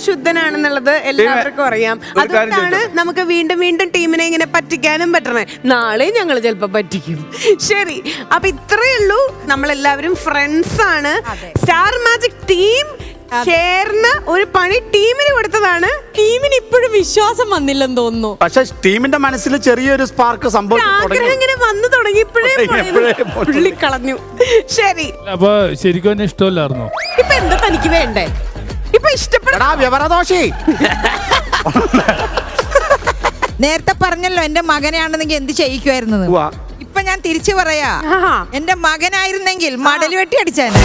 ശുദ്ധനാണെന്നുള്ളത് എല്ലാവർക്കും അറിയാം. അതുകൊണ്ടാണ് നമുക്ക് വീണ്ടും വീണ്ടും ടീമിനെ ഇങ്ങനെ പറ്റിക്കാനും പറ്റണേ. നാളെ ഞങ്ങൾ ചിലപ്പോ പറ്റിക്കും. ശരി, അപ്പൊ ഇത്രയേ ഉള്ളൂ. നമ്മളെല്ലാവരും ഫ്രണ്ട്സ് ആണ്. സ്റ്റാർ മാജിക് ടീം ചേർന്ന് ഒരു പണി ടീമിന് കൊടുത്തതാണ്. ടീമിന് ഇപ്പോഴും വിശ്വാസം വന്നില്ലെന്ന് തോന്നുന്നു. പക്ഷെ ടീമിന്റെ മനസ്സിൽ ചെറിയൊരു സ്പാർക്ക് ആഗ്രഹം ഇങ്ങനെ വന്നു തുടങ്ങിയപ്പോഴേ പുള്ളി കളഞ്ഞു. ശരി, അപ്പൊ ശരിക്കും എന്നെ ഇഷ്ടമല്ലായിരുന്നോ? ഇപ്പൊ എന്താ തനിക്ക് വേണ്ടേ? ഇപ്പൊ ഇഷ്ടപ്പെടാ വ്യവഹാരദോഷി. നേരത്തെ പറഞ്ഞല്ലോ എന്റെ മകനാണെന്നെങ്കിൽ എന്ത് ചെയ്യിക്കുമായിരുന്നു. ഇപ്പൊ ഞാൻ തിരിച്ചു പറയാ, എന്റെ മകനായിരുന്നെങ്കിൽ മടൽ വെട്ടി അടിച്ചാണ്.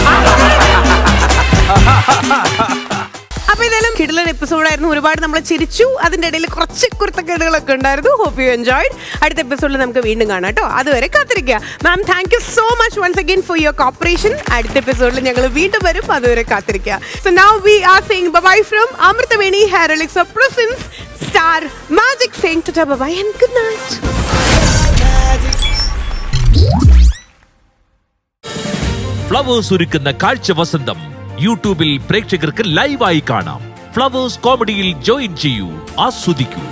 അപ്പൊ ഇതെല്ലാം കിടിലൻ എപ്പിസോഡായിരുന്നു. ഒരുപാട് നമ്മൾ ചിരിച്ചു. അതിന്റെ ഇടയിൽ കുറച്ച് കുരുത്തക്കേടുകളൊക്കെ ഉണ്ടായിരുന്നു. Hope you enjoyed. അടുത്ത എപ്പിസോഡിൽ നമുക്ക് വീണ്ടും കാണാം കേട്ടോ. അതുവരെ കാത്തിരിക്കുക. Ma'am thank you so much once again for your cooperation. അടുത്ത എപ്പിസോഡിൽ ഞങ്ങൾ വീണ്ടും വരും. അതുവരെ കാത്തിരിക്കുക. So now we are saying bye from Amruthaveni hair elixir presents star magic saying tata bye and good night. Flowers ഒരുക്കുന്ന കാഴ്ച വസന്തം യൂട്യൂബിൽ പ്രേക്ഷകർക്ക് ലൈവായി കാണാം. ഫ്ലവേഴ്സ് കോമഡിയിൽ ജോയിൻ ചെയ്യൂ, ആസ്വദിക്കൂ.